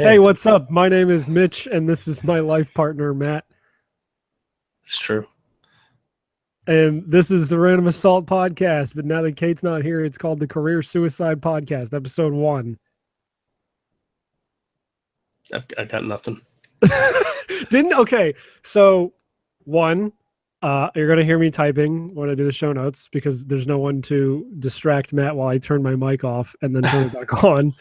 Hey, what's up? My name is Mitch, and this is my life partner, Matt. It's true. And this is the Random Assault Podcast. But now that Kate's not here, it's called the Career Suicide Podcast, episode 1. I got nothing. Okay, so 1, you're going to hear me typing when I do the show notes because there's no one to distract Matt while I turn my mic off and then turn it back on.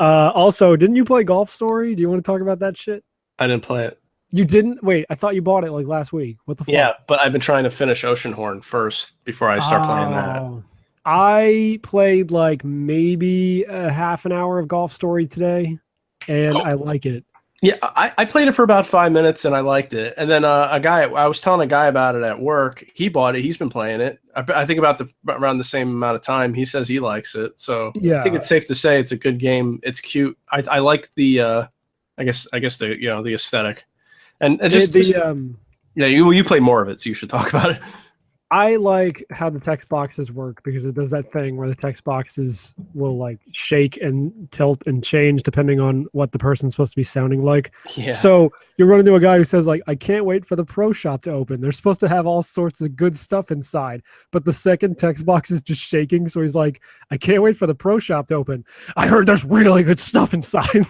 Also, didn't you play Golf Story? Do you want to talk about that shit? I didn't play it. You didn't? Wait, I thought you bought it like last week. What the fuck? Yeah, but I've been trying to finish Oceanhorn first before I start playing that. I played like maybe a half an hour of Golf Story today, and I like it. Yeah, I played it for about 5 minutes and I liked it. And then I was telling a guy about it at work. He bought it. He's been playing it. I think around the same amount of time. He says he likes it. So yeah. I think it's safe to say it's a good game. It's cute. I like the I guess the the aesthetic. And you play more of it, so you should talk about it. I like how the text boxes work because it does that thing where the text boxes will like shake and tilt and change depending on what the person's supposed to be sounding like. Yeah. So you run into a guy who says like, I can't wait for the pro shop to open. They're supposed to have all sorts of good stuff inside, but the second text box is just shaking. So he's like, I can't wait for the pro shop to open. I heard there's really good stuff inside.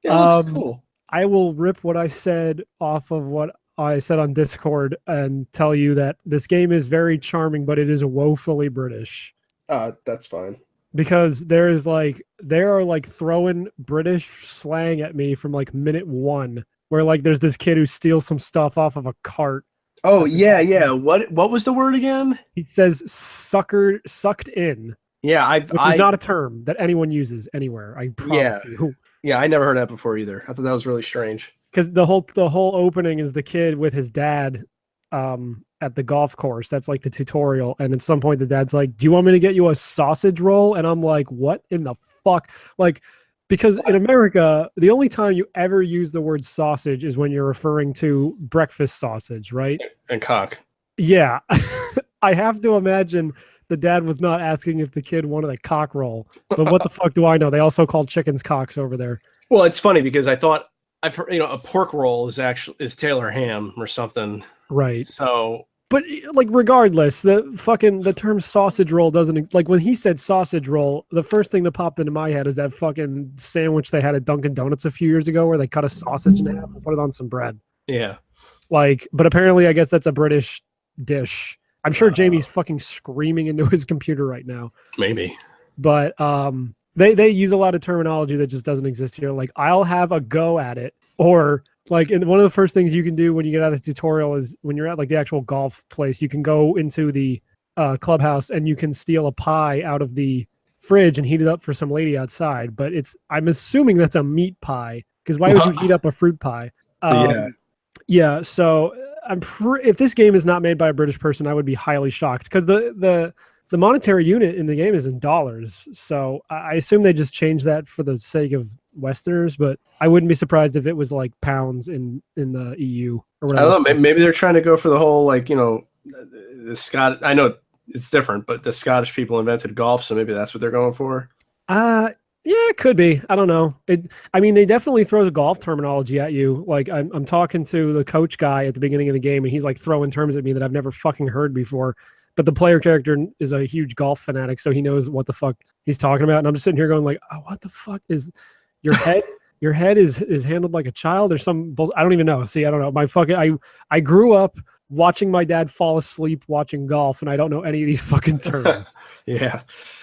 Yeah, it looks cool. I will rip what I said off of what I said on Discord and tell you that this game is very charming, but it is woefully British. That's fine. Because they are like throwing British slang at me from like minute 1, where like there's this kid who steals some stuff off of a cart. Oh yeah. What was the word again? He says sucked in. Yeah, which is not a term that anyone uses anywhere. I promise you. Yeah, I never heard that before either. I thought that was really strange. Because the whole opening is the kid with his dad at the golf course. That's like the tutorial. And at some point the dad's like, do you want me to get you a sausage roll? And I'm like, what in the fuck? Like, because in America, the only time you ever use the word sausage is when you're referring to breakfast sausage, right? And cock. Yeah. I have to imagine the dad was not asking if the kid wanted a cock roll. But what the fuck do I know? They also call chickens cocks over there. Well, it's funny because I thought I've heard, a pork roll is Taylor ham or something. Right. So, but like regardless, the term sausage roll doesn't, like when he said sausage roll, the first thing that popped into my head is that fucking sandwich they had at Dunkin' Donuts a few years ago where they cut a sausage in half and put it on some bread. Yeah. Like, but apparently I guess that's a British dish. I'm sure Jamie's fucking screaming into his computer right now. Maybe. But they use a lot of terminology that just doesn't exist here. Like, I'll have a go at it. Or, like, one of the first things you can do when you get out of the tutorial is when you're at, like, the actual golf place, you can go into the clubhouse and you can steal a pie out of the fridge and heat it up for some lady outside. But I'm assuming that's a meat pie. Because why would you heat up a fruit pie? Yeah, so if this game is not made by a British person, I would be highly shocked because the monetary unit in the game is in dollars. So I assume they just changed that for the sake of Westerners, but I wouldn't be surprised if it was like pounds in the EU or whatever. I don't know. Maybe they're trying to go for the whole, like, the Scott. I know it's different, but the Scottish people invented golf, so maybe that's what they're going for. Yeah, it could be. I don't know. They definitely throw the golf terminology at you. Like I'm talking to the coach guy at the beginning of the game, and he's like throwing terms at me that I've never fucking heard before. But the player character is a huge golf fanatic, so he knows what the fuck he's talking about. And I'm just sitting here going like, oh, what the fuck is your head? Your head is handled like a child or some bullshit. I don't even know. See, I don't know. I grew up watching my dad fall asleep watching golf, and I don't know any of these fucking terms. Yeah.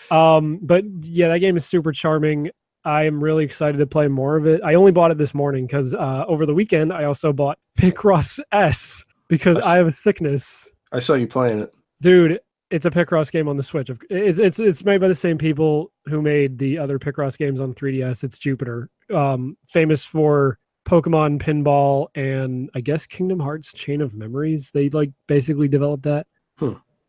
But yeah, that game is super charming. I am really excited to play more of it. I only bought it this morning because over the weekend I also bought Picross S because I have a sickness. I saw you playing it. Dude, it's a Picross game on the Switch. It's made by the same people who made the other Picross games on 3DS. It's Jupiter, famous for Pokemon Pinball and I guess Kingdom Hearts Chain of Memories. They like basically developed that.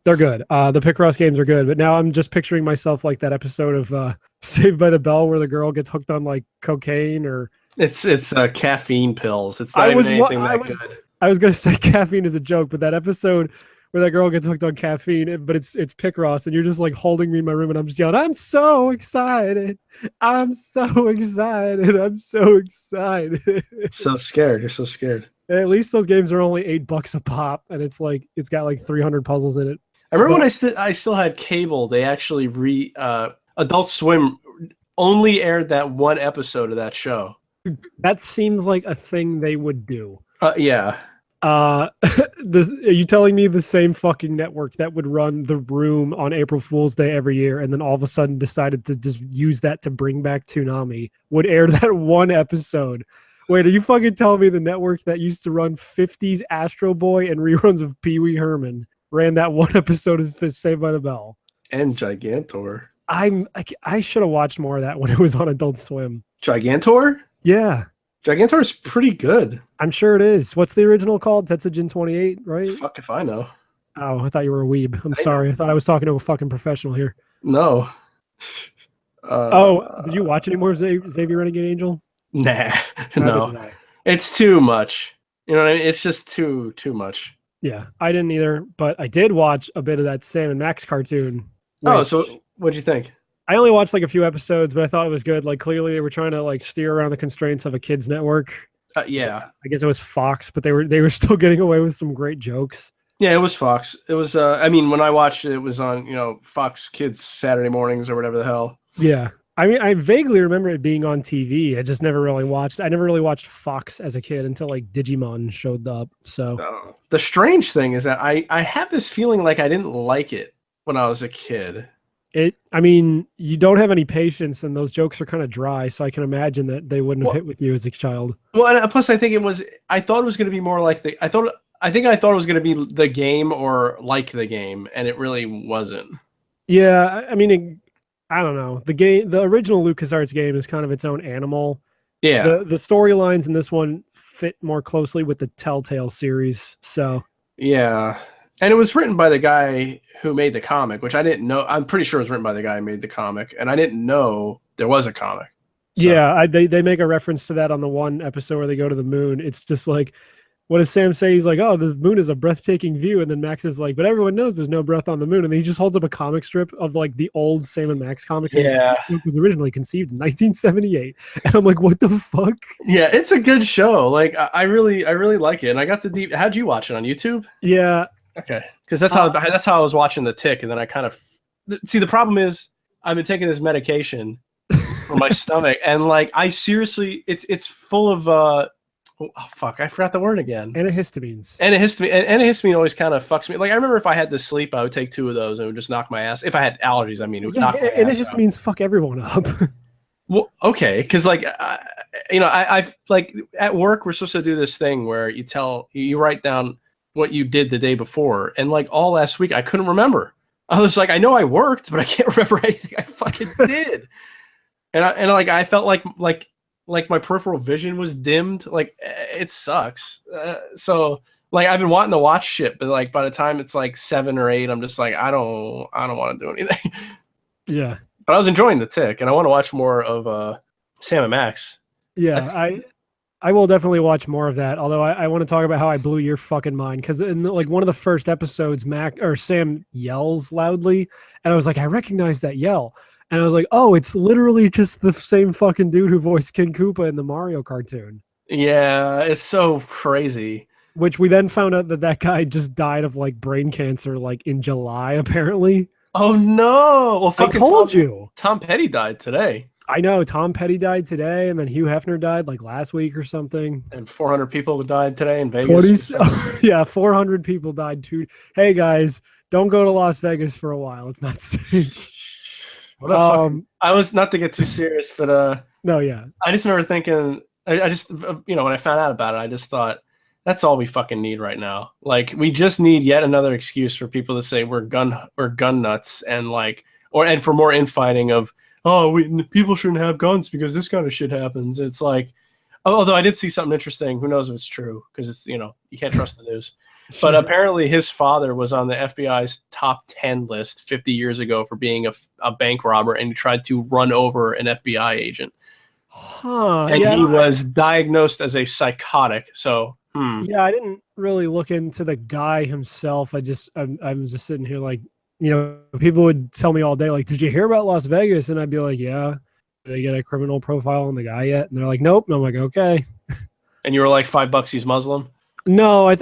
They're good. The Picross games are good, but now I'm just picturing myself like that episode of Saved by the Bell where the girl gets hooked on like cocaine or it's caffeine pills. It's not even anything that good. I was gonna say caffeine is a joke, but that episode where that girl gets hooked on caffeine, but it's Picross, and you're just like holding me in my room, and I'm just yelling, "I'm so excited! I'm so excited! I'm so excited!" So scared. You're so scared. At least those games are only $8 a pop, and it's got like 300 puzzles in it. I remember when I still had cable. They actually Adult Swim only aired that one episode of that show. That seems like a thing they would do. Yeah. Are you telling me the same fucking network that would run The Room on April Fool's Day every year, and then all of a sudden decided to just use that to bring back Toonami, would air that one episode? Wait, are you fucking telling me the network that used to run 50s Astro Boy and reruns of Pee Wee Herman ran that one episode of Saved by the Bell? And Gigantor. I should have watched more of that when it was on Adult Swim. Gigantor? Yeah. Gigantor is pretty good. I'm sure it is. What's the original called? Tetsujin 28, right? Fuck if I know. Oh, I thought you were a weeb. I'm sorry. I thought I was talking to a fucking professional here. No. Did you watch any more Xavier Renegade Angel? Nah. No. It's too much. You know what I mean? It's just too much. Yeah, I didn't either, but I did watch a bit of that Sam and Max cartoon. So what'd you think? I only watched like a few episodes, but I thought it was good. Like clearly they were trying to like steer around the constraints of a kids network. Yeah. I guess it was Fox, but they were still getting away with some great jokes. Yeah, it was Fox. It was I mean, when I watched it, it was on, Fox Kids Saturday mornings or whatever the hell. Yeah. I mean, I vaguely remember it being on TV. I just never really watched. I never really watched Fox as a kid until like Digimon showed up. So the strange thing is that I have this feeling like I didn't like it when I was a kid. I mean, you don't have any patience, and those jokes are kind of dry. So I can imagine that they wouldn't have hit with you as a child. Well, and plus I think I thought it was going to be more like I thought it was going to be the game or like the game, and it really wasn't. Yeah, I mean, I don't know. The original LucasArts game is kind of its own animal. Yeah. The storylines in this one fit more closely with the Telltale series. So yeah. And it was written by the guy who made the comic, which I didn't know. I'm pretty sure it was written by the guy who made the comic, and I didn't know there was a comic. So. Yeah, they make a reference to that on the one episode where they go to the moon. It's just like, what does Sam say? He's like, "Oh, the moon is a breathtaking view," and then Max is like, "But everyone knows there's no breath on the moon." And then he just holds up a comic strip of like the old Sam and Max comics. Yeah, it was originally conceived in 1978, and I'm like, "What the fuck?" Yeah, it's a good show. Like, I really like it, and I got the deep. How'd you watch it on YouTube? Yeah. Okay, because that's how I was watching The Tick, and then I kind of see the problem is I've been taking this medication for my stomach, and like I seriously, it's full of oh fuck, I forgot the word again. Antihistamines. Antihistamine always kind of fucks me. Like I remember if I had to sleep, I would take 2 of those and it would just knock my ass. If I had allergies, I mean, it would knock my ass out. Antihistamines fuck everyone up. Well, okay, because like I've like at work we're supposed to do this thing where you write down what you did the day before, and like all last week I couldn't remember. I was like, I know I worked, but I can't remember anything I fucking did. and I felt like my peripheral vision was dimmed. Like it sucks. So like I've been wanting to watch shit, but like by the time it's like 7 or 8, I'm just like I don't want to do anything. Yeah. But I was enjoying The Tick, and I want to watch more of Sam and Max. Yeah, I will definitely watch more of that. Although I want to talk about how I blew your fucking mind, because in like one of the first episodes, Sam yells loudly, and I was like, I recognize that yell, and I was like, oh, it's literally just the same fucking dude who voiced King Koopa in the Mario cartoon. Yeah, it's so crazy. Which we then found out that guy just died of like brain cancer, like in July, apparently. Oh no! Well, fucking I told you. Tom Petty died today. I know Tom Petty died today, and then Hugh Hefner died like last week or something. And 400 people died today in Vegas. Yeah, 400 people died too. Hey guys, don't go to Las Vegas for a while. It's not safe. I was not to get too serious, but no, yeah. I just remember thinking, I just when I found out about it, I just thought that's all we fucking need right now. Like we just need yet another excuse for people to say we're gun nuts, and like and for more infighting of. Oh, people shouldn't have guns because this kind of shit happens. It's like, although I did see something interesting. Who knows if it's true? Because it's, you can't trust the news. Sure. But apparently his father was on the FBI's top 10 list 50 years ago for being a bank robber, and he tried to run over an FBI agent. Huh, and he was diagnosed as a psychotic. So Yeah, I didn't really look into the guy himself. I'm just sitting here like, you know, people would tell me all day, like, did you hear about Las Vegas? And I'd be like, yeah. Did they get a criminal profile on the guy yet? And they're like, nope. And I'm like, okay. And you were like, $5 he's Muslim? No, I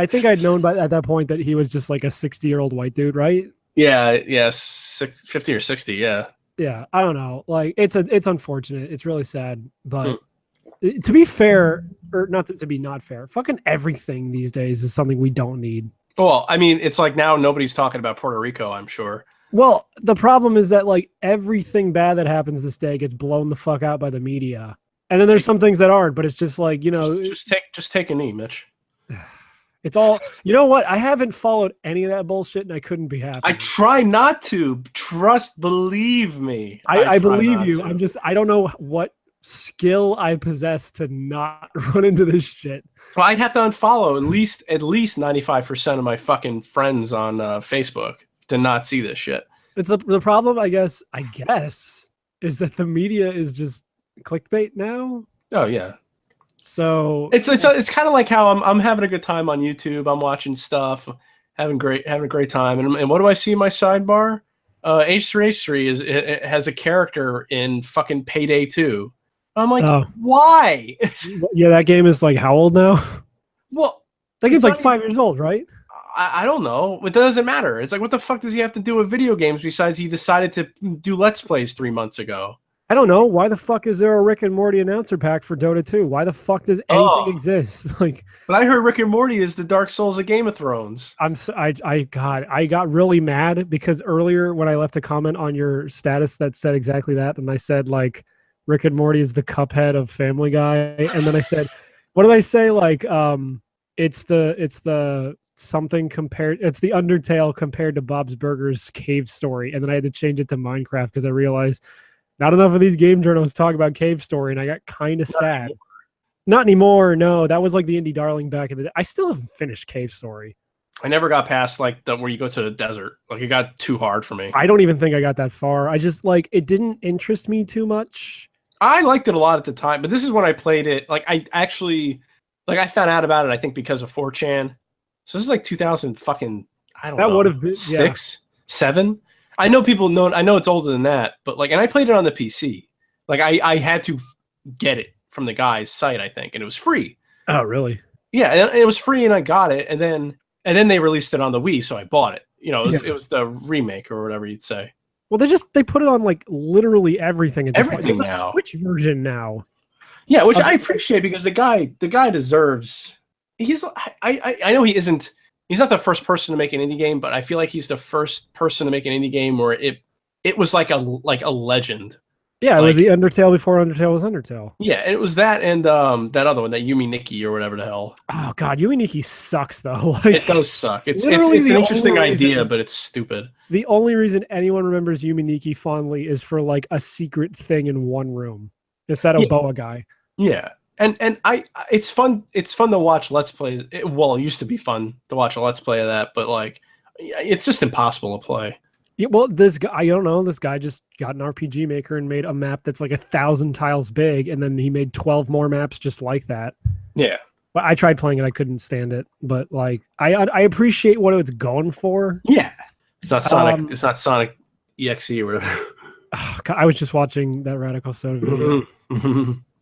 think I'd known at that point that he was just like a 60-year-old white dude, right? Yeah, yes, 50 or 60, yeah. Yeah, I don't know. Like it's unfortunate. It's really sad, but to be fair, or not to be not fair, fucking everything these days is something we don't need. Well, I mean, it's like now nobody's talking about Puerto Rico, I'm sure. Well, the problem is that like everything bad that happens this day gets blown the fuck out by the media. And then there's some things that aren't, but it's just like, you know, just take a knee, Mitch. It's all, you know what? I haven't followed any of that bullshit and I couldn't be happy. I try not to. Believe me. I believe you. I don't know what skill I possess to not run into this shit. Well, I'd have to unfollow at least 95% of my fucking friends on Facebook to not see this shit. It's the problem, I guess, is that the media is just clickbait now. Oh yeah. So it's kind of like how I'm having a good time on YouTube. I'm watching stuff, having a great time. And what do I see in my sidebar? H3H3 it has a character in fucking Payday 2. I'm like, why? Yeah, that game is like how old now? Well, that game's like 5 years old, right? I don't know. It doesn't matter. It's like, what the fuck does he have to do with video games besides he decided to do Let's Plays 3 months ago? I don't know. Why the fuck is there a Rick and Morty announcer pack for Dota 2? Why the fuck does anything exist? Like, but I heard Rick and Morty is the Dark Souls of Game of Thrones. I got really mad because earlier when I left a comment on your status that said exactly that, and I said like Rick and Morty is the Cuphead of Family Guy, and then I said, what did I say? Like, it's the something compared. It's the Undertale compared to Bob's Burgers Cave Story, and then I had to change it to Minecraft because I realized. Not enough of these game journals talk about Cave Story, and I got kind of sad. Not anymore, no. That was like the indie darling back in the day. I still haven't finished Cave Story. I never got past like where you go to the desert. Like it got too hard for me. I don't even think I got that far. I just like it didn't interest me too much. I liked it a lot at the time, but this is when I played it. Like I actually I found out about it, I think, because of 4chan. So this is like 2000 fucking I don't know. That would have been 6, 7. I know people know. I know it's older than that, but like, and I played it on the PC. Like, I had to get it from the guy's site, I think, and it was free. Oh, really? Yeah, and it was free, and I got it, and then they released it on the Wii, so I bought it. You know, it was the remake or whatever you'd say. Well, they put it on like literally everything. At this everything point. now. Switch version now. Yeah, which I appreciate because the guy deserves. I know he isn't. He's not the first person to make an indie game, but I feel like he's the first person to make an indie game where it was like a legend. Yeah, it was the Undertale before Undertale was Undertale. Yeah, it was that and that other one, that Yumi Nikki or whatever the hell. Oh god, Yumi Nikki sucks though. Like, it does suck. It's an interesting idea, but it's stupid. The only reason anyone remembers Yumi Nikki fondly is for like a secret thing in one room. It's that Oboa guy. Yeah. And it's fun to watch Let's Plays. Well, it used to be fun to watch a Let's Play of that, but like it's just impossible to play. Yeah, well, this guy, I don't know, this guy just got an RPG maker and made a map that's like 1,000 tiles big, and then he made 12 more maps just like that. Yeah. But I tried playing it, I couldn't stand it. But like I appreciate what it was going for. Yeah. It's not Sonic it's not Sonic EXE or whatever. Oh, God, I was just watching that Radical Soda video.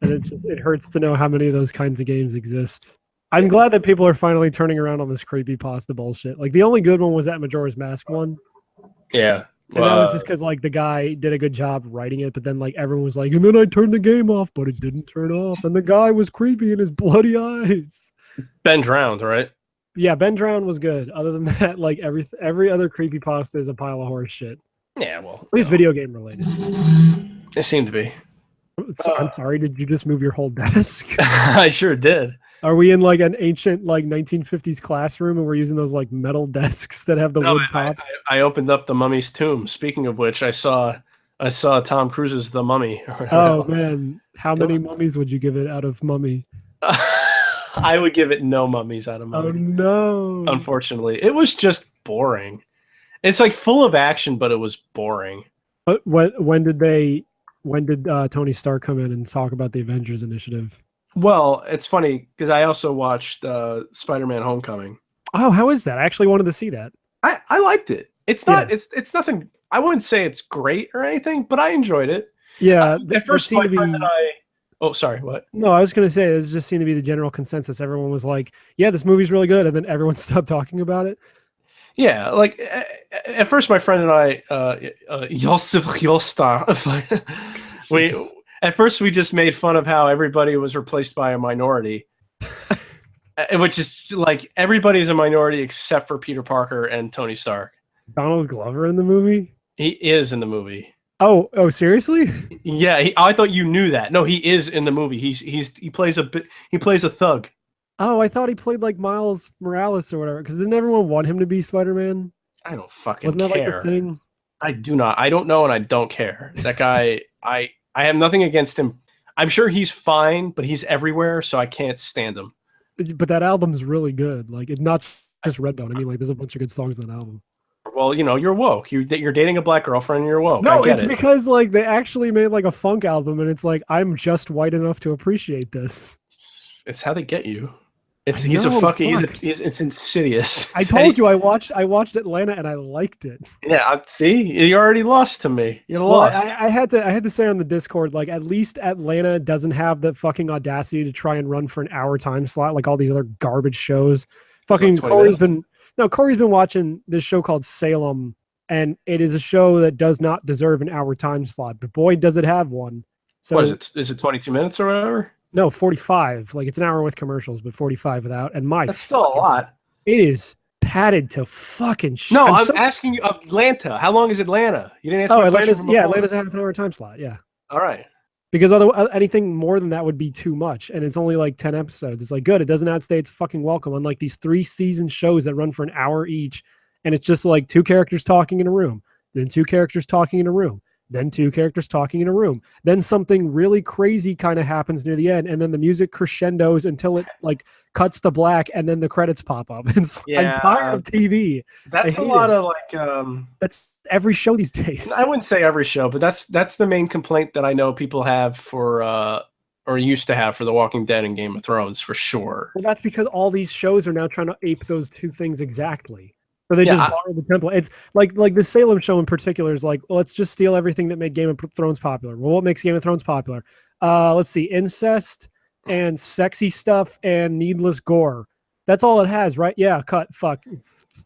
And it hurts to know how many of those kinds of games exist. I'm glad that people are finally turning around on this creepypasta bullshit. Like the only good one was that Majora's Mask one. Yeah. And that was just because like the guy did a good job writing it, but then like everyone was like, and then I turned the game off, but it didn't turn off, and the guy was creepy in his bloody eyes. Ben Drowned, right? Yeah, Ben Drowned was good. Other than that, like every other creepypasta is a pile of horse shit. Yeah, well, at least video game related. It seemed to be. I'm sorry, did you just move your whole desk? I sure did. Are we in like an ancient like 1950s classroom and we're using those like metal desks that have the wood tops? I opened up the mummy's tomb. Speaking of which, I saw Tom Cruise's The Mummy. Oh man, how many mummies would you give it out of Mummy? I would give it no mummies out of Mummy. Oh no. Unfortunately, it was just boring. It's like full of action, but it was boring. When did Tony Stark come in and talk about the Avengers Initiative? Well, it's funny because I also watched Spider-Man: Homecoming. Oh, how is that? I actually wanted to see that. I liked it. It's Yeah. not. It's nothing. I wouldn't say it's great or anything, but I enjoyed it. Yeah, At that first, seemed my to friend and be. I. Oh, sorry. What? No, I was going to say it just seemed to be the general consensus. Everyone was like, "Yeah, this movie's really good," and then everyone stopped talking about it. Yeah, like at first, my friend and I, Josef Josta, we Jesus. at first we just made fun of how everybody was replaced by a minority, which is like everybody's a minority except for Peter Parker and Tony Stark. Donald Glover in the movie? He is in the movie. Oh, seriously? Yeah, I thought you knew that. No, he is in the movie. He plays a thug. Oh, I thought he played like Miles Morales or whatever. Because didn't everyone want him to be Spider-Man? I don't fucking Wasn't that like the care. thing? I do not. I don't know, and I don't care. That guy. I have nothing against him. I'm sure he's fine, but he's everywhere, so I can't stand him. But that album's really good. Like, it's not just Redbone. I mean, like, there's a bunch of good songs on that album. Well, you're woke. You're dating a black girlfriend, and you're woke. I No, get it's it. because like they actually made like a funk album, and it's like I'm just white enough to appreciate this. It's how they get you. I He's a know, fucking. fuck. It's insidious. I told you I watched Atlanta and I liked it. Yeah. See, you already lost to me. You're Well, lost. I had to say on the Discord, like at least Atlanta doesn't have the fucking audacity to try and run for an hour time slot like all these other garbage shows. Fucking Like 20 minutes. Corey's been watching this show called Salem, and it is a show that does not deserve an hour time slot, but boy does it have one. So What is it? Is it 22 minutes or whatever? no, 45. Like it's an hour with commercials, but 45 without. And That's still a lot. it is padded to fucking shit. No, I'm asking you Atlanta. How long is Atlanta? You didn't answer my question. Atlanta's a half an hour time slot. Yeah. All right. Because otherwise, anything more than that would be too much, and it's only like 10 episodes. It's like good. It doesn't outstay its fucking welcome. Unlike these 3-season shows that run for an hour each, and it's just like 2 characters talking in a room, then 2 characters talking in a room, then 2 characters talking in a room, then something really crazy kind of happens near the end, and then the music crescendos until it like cuts to black, and then the credits pop up. I'm tired of TV. That's a lot of like. That's every show these days. I wouldn't say every show, but that's the main complaint that I know people have for or used to have for The Walking Dead and Game of Thrones for sure. Well, that's because all these shows are now trying to ape those 2 things exactly. Or they just borrow the template. It's like the Salem show in particular is like, well, let's just steal everything that made Game of Thrones popular. Well, what makes Game of Thrones popular? Let's see, incest and sexy stuff and needless gore. That's all it has, right? Yeah, cut. Fuck.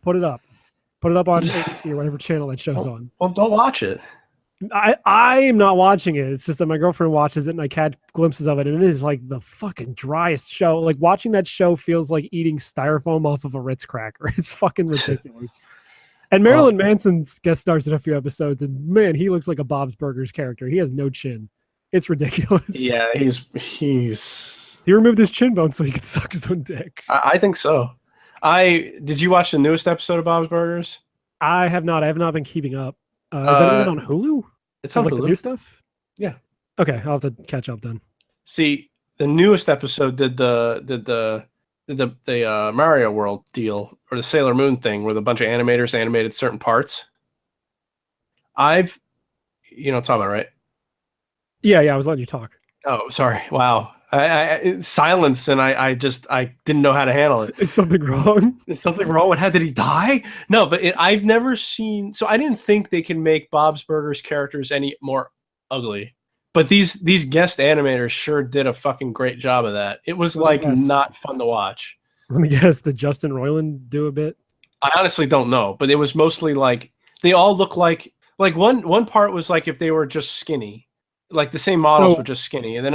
Put it up. Put it up on ABC or whatever channel that show's on. Well, don't watch it. I am not watching it. It's just that my girlfriend watches it and I catch glimpses of it, and it is like the fucking driest show. Like watching that show feels like eating styrofoam off of a Ritz cracker. It's fucking ridiculous. And Marilyn Manson's guest stars in a few episodes, and man, he looks like a Bob's Burgers character. He has no chin. It's ridiculous. Yeah, he removed his chin bone so he could suck his own dick. I think so. Did you watch the newest episode of Bob's Burgers? I have not. I have not been keeping up. Is that on Hulu? It's on like Hulu. The new stuff? Yeah. Okay, I'll have to catch up then. See, the newest episode did the Mario World deal or the Sailor Moon thing where a bunch of animators animated certain parts. You know what I'm talking about, right? Yeah, I was letting you talk. Oh, sorry. Wow. Silence, and I didn't know how to handle it. Is something wrong? Is something wrong? Did he die? No, but I've never seen. So I didn't think they can make Bob's Burgers characters any more ugly. But these guest animators sure did a fucking great job of that. It was like not fun to watch. Let me guess. Did Justin Roiland do a bit? I honestly don't know, but it was mostly like they all look like one part was like if they were just skinny. Like the same models were just skinny, and then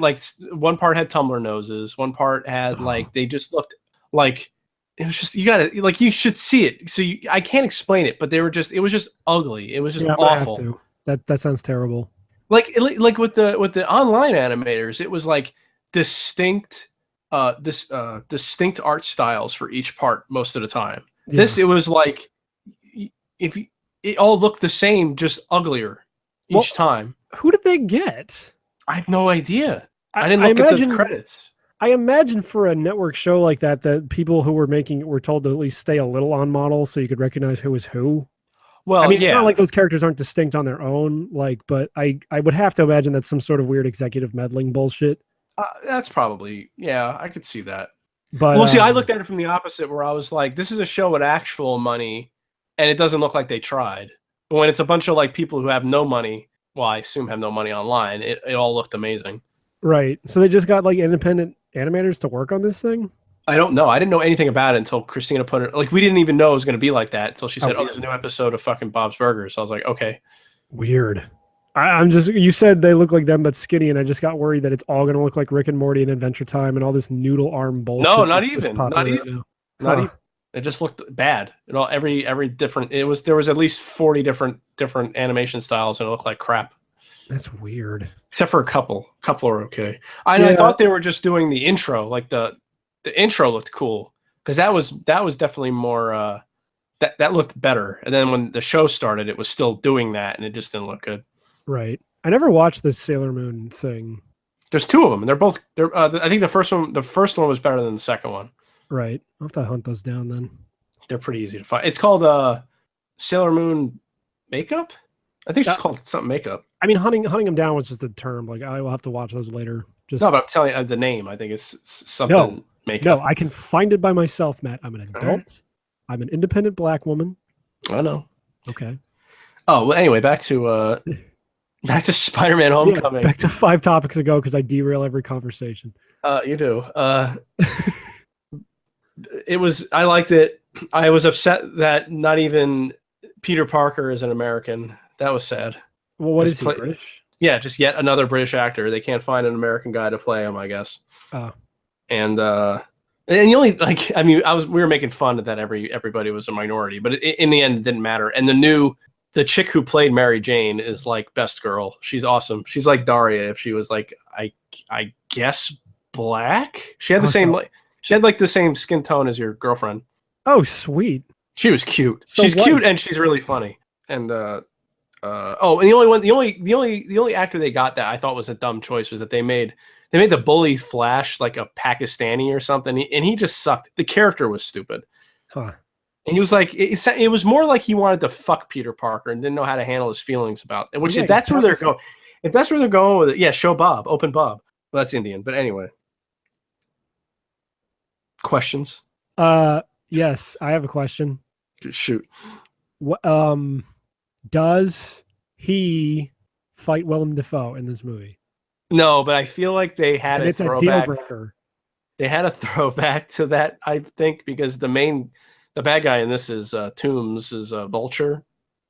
like one part had tumbler noses, one part had like they just looked like it was just you should see it. So I can't explain it, but it was just ugly. It was just awful. That sounds terrible. Like with the online animators, it was like distinct distinct art styles for each part most of the time. Yeah. It was like it all looked the same, just uglier each time. Who did they get? I have no idea. I didn't look at the credits. I imagine for a network show like that people who were making it were told to at least stay a little on model so you could recognize who was who. Well, I mean, it's not like those characters aren't distinct on their own, but I would have to imagine that's some sort of weird executive meddling bullshit. That's probably, yeah, I could see that. But well, see, I looked at it from the opposite, where I was like, this is a show with actual money, and it doesn't look like they tried. But when it's a bunch of like people who have no money, well, I assume have no money online, it all looked amazing. right. So they just got like independent animators to work on this thing. I don't know. I didn't know anything about it until Christina put it. Like, we didn't even know it was going to be like that until she said, "Oh, there's a new episode of fucking Bob's Burgers." So I was like, okay. Weird. I'm just, you said they look like them but skinny, and I just got worried that it's all going to look like Rick and Morty and Adventure Time and all this noodle arm bullshit. No, not even. Not even. Not even. It just looked bad. You know, every different. There was at least 40 different animation styles, and it looked like crap. That's weird. Except for a couple. A couple are okay. I thought they were just doing the intro. Like the intro looked cool because that was definitely more. That looked better. And then when the show started, it was still doing that, and it just didn't look good. Right. I never watched this Sailor Moon thing. There's two of them, and they're both. I think the first one was better than the second one. Right. I'll have to hunt those down then. They're pretty easy to find. It's called Sailor Moon Makeup. I think it's called something Makeup. I mean, hunting them down was just a term. Like, I will have to watch those later. Just no, but I'm telling you the name. I think it's something Makeup. No, I can find it by myself, Matt. I'm an adult. Right. I'm an independent Black woman. I know. Okay. Oh well. Anyway, back to Spider-Man: Homecoming. Back to 5 topics ago because I derail every conversation. You do. I liked it. I was upset that not even Peter Parker is an American. That was sad. Well, what is he, British? Yeah, just yet another British actor. They can't find an American guy to play him, I guess. And the only, like, I mean, we were making fun that everybody was a minority, but in the end, it didn't matter. And the chick who played Mary Jane is like best girl. She's awesome. She's like Daria if she was like, I guess black. She had the same the same skin tone as your girlfriend. Oh, sweet. She was cute. So she's cute and she's really funny. And and the only actor they got that I thought was a dumb choice was that they made the bully Flash like a Pakistani or something, and he just sucked. The character was stupid. Huh. And he was like, it was more like he wanted to fuck Peter Parker and didn't know how to handle his feelings about it. Which if that's where they're going with it, yeah, show Bob, open Bob. Well, that's Indian, but anyway. Questions? Yes, I have a question. Shoot. What does he fight Willem Dafoe in this movie? No, but I feel like they had it's a deal breaker. They had a throwback to that, I think, because the bad guy in this is Toombs is a vulture.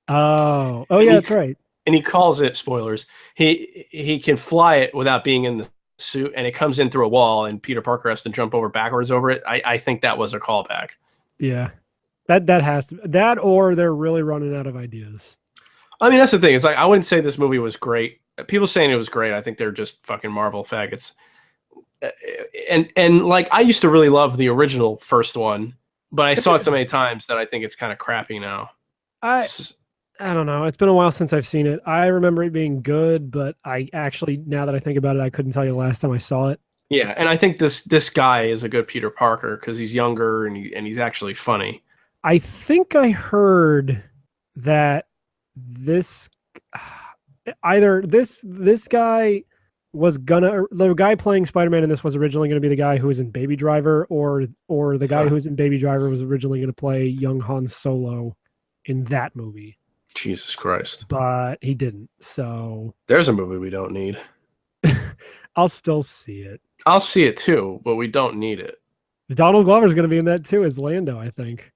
Oh, yeah, that's right. And he calls it, spoilers, he can fly it without being in the suit, and it comes in through a wall, and Peter Parker has to jump backwards over it. I think that was a callback. Yeah, that has to that, or they're really running out of ideas. I mean, that's the thing. It's like I wouldn't say this movie was great. People saying it was great, I think they're just fucking Marvel faggots. And like I used to really love the original first one, but I saw it so many times that I think it's kind of crappy now. I don't know. It's been a while since I've seen it. I remember it being good, but I actually, now that I think about it, I couldn't tell you the last time I saw it. Yeah, and I think this guy is a good Peter Parker because he's younger and he's actually funny. I think I heard that this guy was the guy playing Spider-Man in this was originally going to be the guy who was in Baby Driver, or the guy who was in Baby Driver was originally going to play young Han Solo in that movie. Jesus Christ. But he didn't, so... There's a movie we don't need. I'll still see it. I'll see it too, but we don't need it. Donald Glover's going to be in that too as Lando, I think.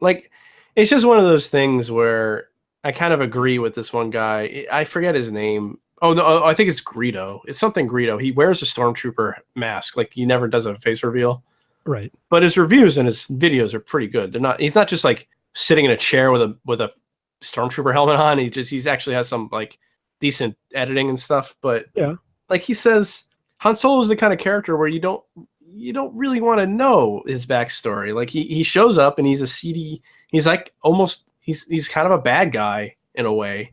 Like, it's just one of those things where I kind of agree with this one guy. I forget his name. Oh, no, I think it's Greedo. It's something Greedo. He wears a stormtrooper mask. Like, he never does a face reveal. Right. But his reviews and his videos are pretty good. He's not just like sitting in a chair with a stormtrooper helmet on. He's actually has some like decent editing and stuff. But yeah, like he says, Han Solo is the kind of character where you don't really want to know his backstory. Like he shows up and he's a seedy. He's like almost he's kind of a bad guy in a way,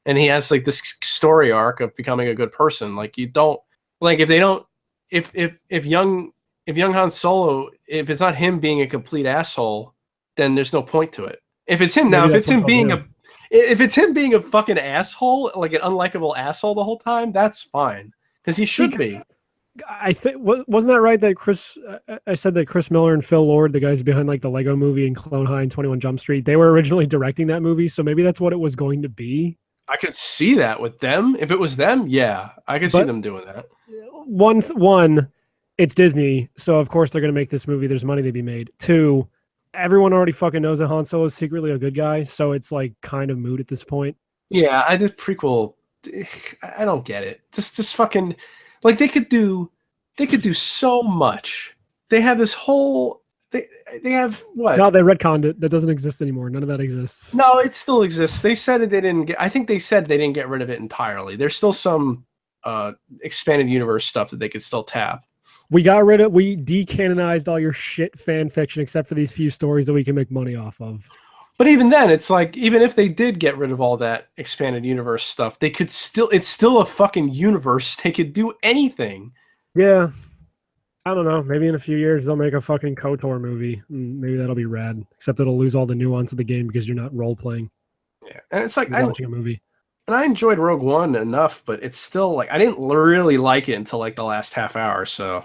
and he has like this story arc of becoming a good person. Like you don't like if young Han Solo, if it's not him being a complete asshole, then there's no point to it. If it's him now, if it's him being a fucking asshole, like an unlikable asshole the whole time, that's fine because he should be. I think wasn't that right that Chris? I said that Chris Miller and Phil Lord, the guys behind like the Lego Movie and Clone High and 21 Jump Street, they were originally directing that movie, so maybe that's what it was going to be. I could see that with them. If it was them, yeah, I could see them doing that. One, it's Disney, so of course they're going to make this movie. There's money to be made. Two, everyone already fucking knows that Han Solo is secretly a good guy, so it's like kind of moot at this point. Yeah, I did prequel. I don't get it. Just fucking like they could do so much. They have this whole they have what? No, they retconned it. That doesn't exist anymore. None of that exists. No, it still exists. They said they didn't get. I think they said they didn't get rid of it entirely. There's still some expanded universe stuff that they could still tap. We decanonized all your shit fan fiction except for these few stories that we can make money off of. But even then, it's like, even if they did get rid of all that expanded universe stuff, they could still, it's still a fucking universe. They could do anything. Yeah. I don't know. Maybe in a few years, they'll make a fucking KOTOR movie. Maybe that'll be rad. Except it'll lose all the nuance of the game because you're not role-playing. Yeah. And it's like, watching a movie. And I enjoyed Rogue One enough, but it's still like, I didn't really like it until like the last half hour, so.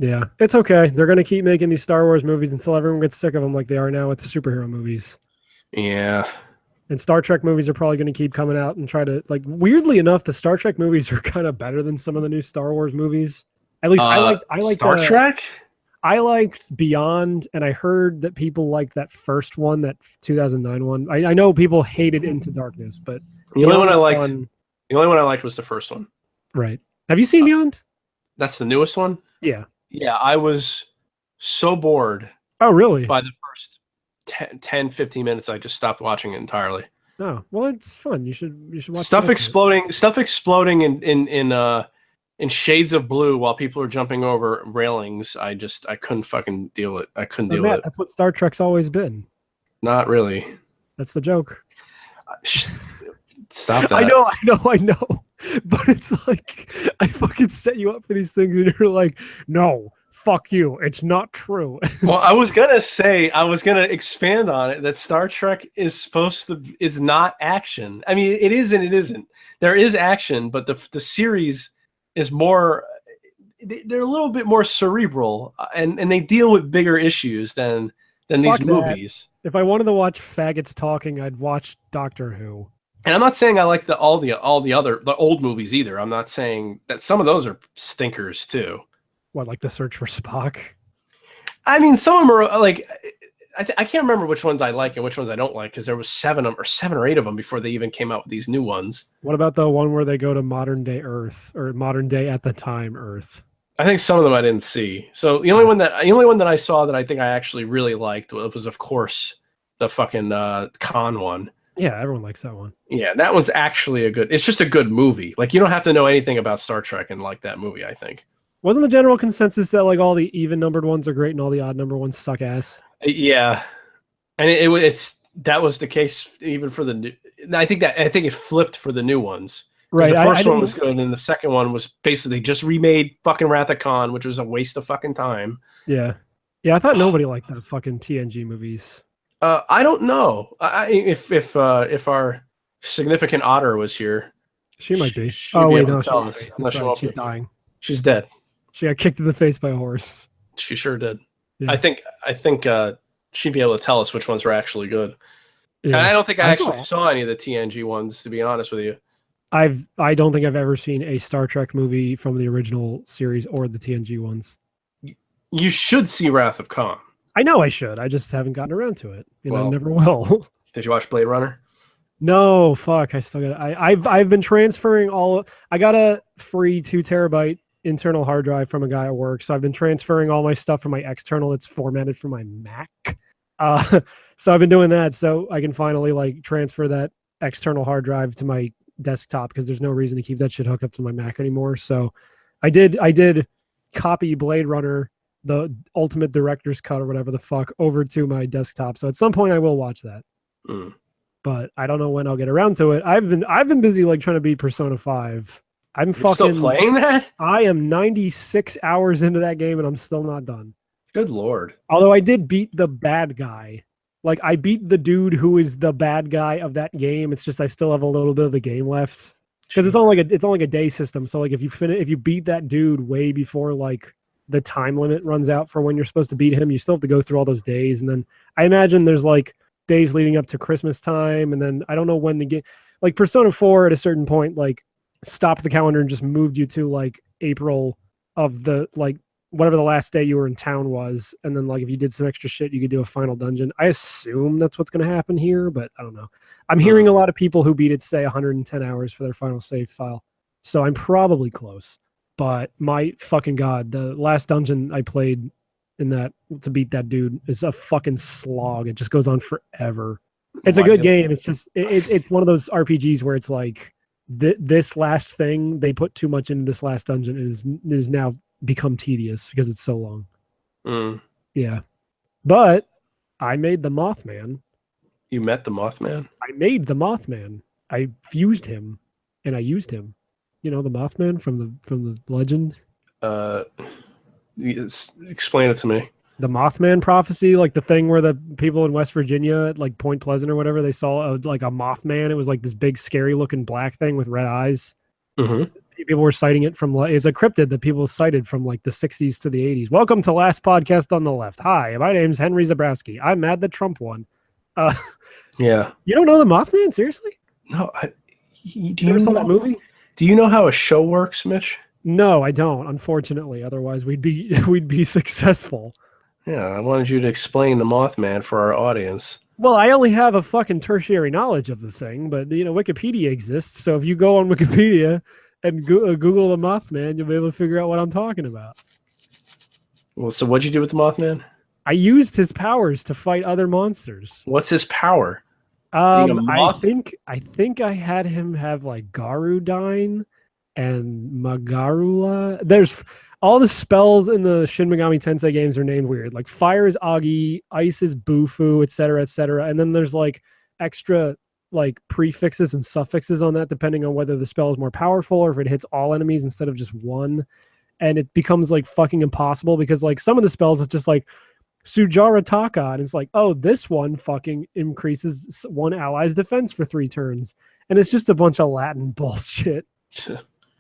Yeah. It's okay. They're going to keep making these Star Wars movies until everyone gets sick of them like they are now with the superhero movies. Yeah. And Star Trek movies are probably going to keep coming out and try to, like, weirdly enough, the Star Trek movies are kind of better than some of the new Star Wars movies. At least I like Star Trek? I liked Beyond, and I heard that people liked that first one, that 2009 one. I know people hated Into Darkness, but the only one I liked was the first one. Right. Have you seen Beyond? That's the newest one? Yeah. Yeah, I was so bored. Oh, really? By the first 10, 15 minutes, I just stopped watching it entirely. Oh, well, it's fun. You should watch stuff exploding in shades of blue while people are jumping over railings. I couldn't fucking deal it. I couldn't deal with it. That's what Star Trek's always been. Not really. That's the joke. Stop that. I know. But it's like, I fucking set you up for these things and you're like, no, fuck you. It's not true. Well, I was going to expand on it, that Star Trek is not action. I mean, it is and it isn't. There is action, but the series is more, they're a little bit more cerebral, and they deal with bigger issues than these movies. If I wanted to watch faggots talking, I'd watch Doctor Who. And I'm not saying I like all the old movies either. I'm not saying that some of those are stinkers too. What, like The Search for Spock? I mean, some of them are like, I can't remember which ones I like and which ones I don't like, because there was 7 or 8 of them before they even came out with these new ones. What about the one where they go to modern day Earth, or modern day at the time Earth? I think some of them I didn't see. So the only one that I saw that I think I actually really liked was, of course, the fucking Khan one. Yeah, everyone likes that one. Yeah, that one's actually it's just a good movie. Like, you don't have to know anything about Star Trek and like that movie, I think. Wasn't the general consensus that like all the even numbered ones are great and all the odd number ones suck ass? Yeah. And that was the case even for the new. I think it flipped for the new ones. Right. The first one was good, and the second one was basically just remade fucking Wrath of Khan, which was a waste of fucking time. Yeah. Yeah, I thought nobody liked that fucking TNG movies. I don't know. If our significant otter was here, she might be. She's dying. She's dead. She got kicked in the face by a horse. She sure did. Yeah. I think she'd be able to tell us which ones were actually good. Yeah. And I don't think I actually saw any of the TNG ones, to be honest with you. I don't think I've ever seen a Star Trek movie from the original series or the TNG ones. You should see Wrath of Khan. I know I should. I just haven't gotten around to it. I never will. Did you watch Blade Runner? No, fuck. I still got it. I've been transferring I got a free 2 terabyte internal hard drive from a guy at work. So I've been transferring all my stuff from my external that's formatted for my Mac. So I've been doing that so I can finally like transfer that external hard drive to my desktop, because there's no reason to keep that shit hooked up to my Mac anymore. So I did copy Blade Runner, the ultimate director's cut or whatever the fuck, over to my desktop. So at some point I will watch that. But I don't know when I'll get around to it. I've been busy like trying to beat Persona 5. You're still playing that? I am 96 hours into that game and I'm still not done. Good Lord. Although I did beat the bad guy. Like, I beat the dude who is the bad guy of that game. It's just I still have a little bit of the game left. because it's on like a day system. So like if you beat that dude way before like the time limit runs out for when you're supposed to beat him, you still have to go through all those days. And then I imagine there's like days leading up to Christmas time, and then I don't know when the game, like Persona 4 at a certain point like stopped the calendar and just moved you to like April of the like whatever the last day you were in town was, and then like if you did some extra shit you could do a final dungeon. I assume that's what's going to happen here, but I don't know. I'm hearing a lot of people who beat it say 110 hours for their final save file, so I'm probably close. But my fucking god, the last dungeon I played in that to beat that dude is a fucking slog. It just goes on forever. It's a good game. It's just it's one of those RPGs where it's like this last thing they put too much into this last dungeon is now become tedious because it's so long. Yeah, but I made the Mothman. You met the Mothman? I made the Mothman. I fused him and I used him. You know the Mothman from the legend. Explain it to me. The Mothman prophecy, like the thing where the people in West Virginia, at like Point Pleasant or whatever, they saw like a Mothman. It was like this big, scary looking black thing with red eyes. Mm-hmm. People were citing it from, it's a cryptid that people cited from like the 60s to the 80s. Welcome to Last Podcast on the Left. Hi, my name's Henry Zabrowski. I'm mad that Trump won. Yeah. You don't know the Mothman? Seriously? No. You ever saw that movie? Do you know how a show works, Mitch? No, I don't, unfortunately. Otherwise, we'd be successful. Yeah, I wanted you to explain the Mothman for our audience. Well, I only have a fucking tertiary knowledge of the thing, but, Wikipedia exists. So if you go on Wikipedia and Google the Mothman, you'll be able to figure out what I'm talking about. Well, so what'd you do with the Mothman? I used his powers to fight other monsters. What's his power? I think I had him have like Garudine and Magarula. There's all the spells in the Shin Megami Tensei games are named weird. Like fire is Agi, ice is Bufu, etc., etc. And then there's like extra like prefixes and suffixes on that depending on whether the spell is more powerful or if it hits all enemies instead of just one. And it becomes like fucking impossible because like some of the spells it's just like Sujara Taka, and it's like, oh, this one fucking increases one ally's defense for 3 turns. And it's just a bunch of Latin bullshit.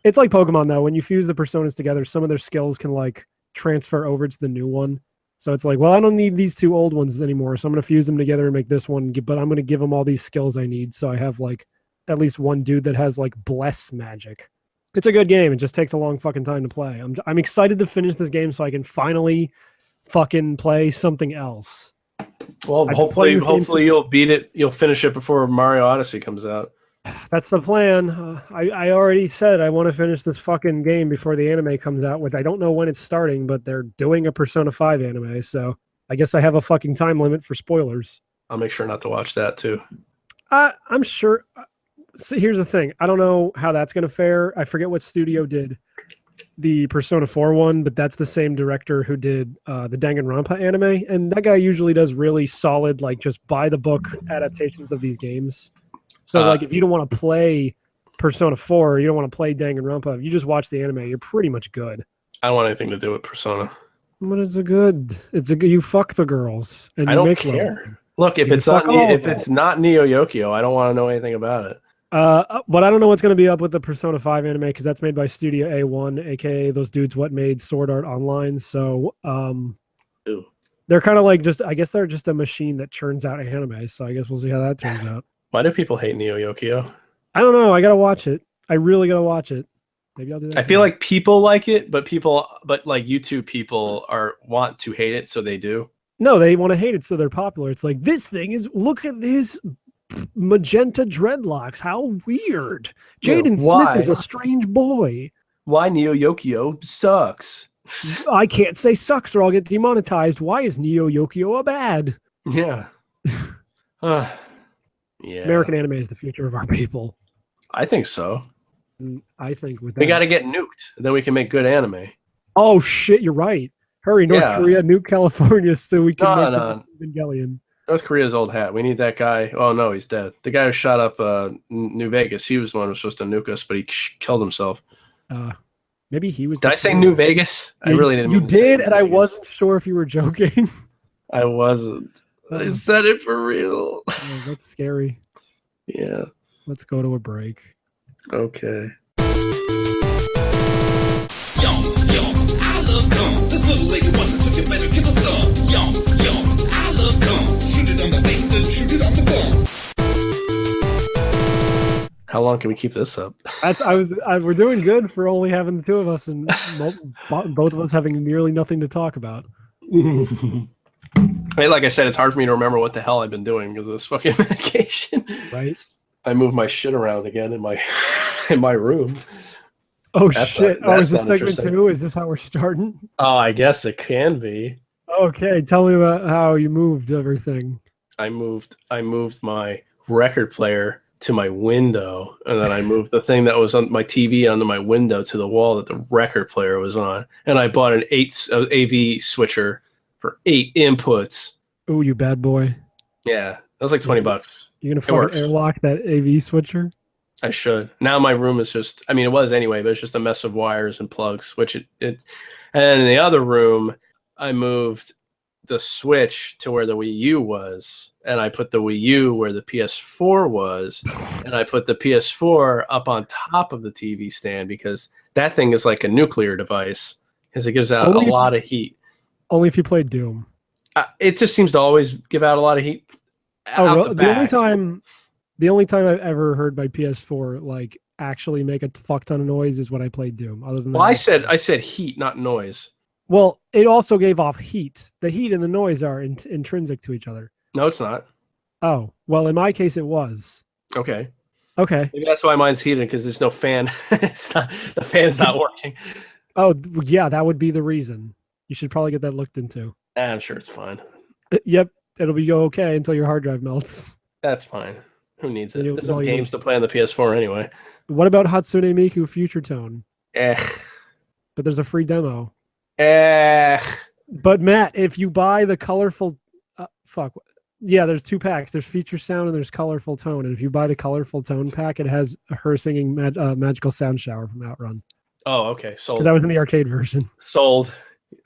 It's like Pokemon, though. When you fuse the personas together, some of their skills can, like, transfer over to the new one. So it's like, well, I don't need these 2 old ones anymore, so I'm going to fuse them together and make this one, but I'm going to give them all these skills I need, so I have, like, at least one dude that has, like, Bless magic. It's a good game. It just takes a long fucking time to play. I'm excited to finish this game so I can finally fucking play something else. Well, hopefully you'll beat it. You'll finish it before Mario Odyssey comes out. That's the plan. I already said I want to finish this fucking game before the anime comes out, which I don't know when it's starting, but they're doing a Persona 5 anime, so I guess I have a fucking time limit for spoilers. I'll make sure not to watch that too. I'm sure. So here's the thing. I don't know how that's going to fare. I forget what studio did the Persona 4 one, but that's the same director who did the Danganronpa anime, and that guy usually does really solid, like, just by the book adaptations of these games. So, like, if you don't want to play Persona 4, you don't want to play Danganronpa, if you just watch the anime, you're pretty much good. I don't want anything to do with Persona. But it's a good. You fuck the girls. And I don't care. Look, if it's not Neo Yokio, I don't want to know anything about it. But I don't know what's going to be up with the Persona 5 anime because that's made by Studio A1, aka those dudes what made Sword Art Online. So they're kind of like I guess they're just a machine that churns out anime. So I guess we'll see how that turns out. Why do people hate Neo Yokio? I don't know. I gotta watch it. I really gotta watch it. Maybe I'll do that. I feel like people like it, but like YouTube people want to hate it, so they do. No, they want to hate it, so they're popular. It's like this thing is. Look at his magenta dreadlocks. How weird. Jaden Smith is a strange boy. Why Neo Yokio sucks? I can't say sucks or I'll get demonetized. Why is Neo Yokio a bad? Yeah. Yeah. American anime is the future of our people. I think so. I think with that, we got to get nuked. Then we can make good anime. Oh shit, you're right. Hurry, North Korea, nuke California so we can make Evangelion. North Korea's old hat. We need that guy. Oh no, he's dead. The guy who shot up New Vegas. He was the one who was supposed to nuke us, but he killed himself. Maybe he was. Did I say New Vegas? I really didn't. You did, and I wasn't sure if you were joking. I wasn't. I said it for real. Oh, that's scary. Yeah. Let's go to a break. Okay. I love gum. This little lady wants it, so you better give us some. I love gum. Shoot it on the face, then shoot it on the bum. How long can we keep this up? We're doing good for only having the two of us and both of us having nearly nothing to talk about. Hey, like I said, it's hard for me to remember what the hell I've been doing because of this fucking medication. Right. I moved my shit around again in my room. Oh, shit. Is this segment 2? Is this how we're starting? Oh, I guess it can be. Okay, tell me about how you moved everything. I moved my record player to my window, and then I moved the thing that was on my TV under my window to the wall that the record player was on. And I bought an AV switcher for 8 inputs. Oh, you bad boy. Yeah, that was like $20. You're gonna fucking airlock that AV switcher? I should. Now my room is just, I mean, it was anyway, but it's just a mess of wires and plugs, which and in the other room, I moved the Switch to where the Wii U was, and I put the Wii U where the PS4 was, and I put the PS4 up on top of the TV stand because that thing is like a nuclear device because it gives out a lot of heat. Only if you played Doom. It just seems to always give out a lot of heat. The only time I've ever heard my PS4 like actually make a fuck ton of noise is when I played Doom. Other than that, I said heat, not noise. Well, it also gave off heat. The heat and the noise are intrinsic to each other. No, it's not. Oh, well, in my case, it was. Okay. Maybe that's why mine's heated because there's no fan. The fan's not working. Oh, yeah, that would be the reason. You should probably get that looked into. I'm sure it's fine. Yep, it'll be okay until your hard drive melts. That's fine. Who needs it? There's no games to play on the PS4 anyway. What about Hatsune Miku Future Tone? But there's a free demo. But Matt, if you buy the colorful, there's 2 packs. There's Feature Sound and there's Colorful Tone. And if you buy the Colorful Tone pack, it has her singing Magical Sound Shower from Outrun. Oh, okay. Sold. Because that was in the arcade version. Sold.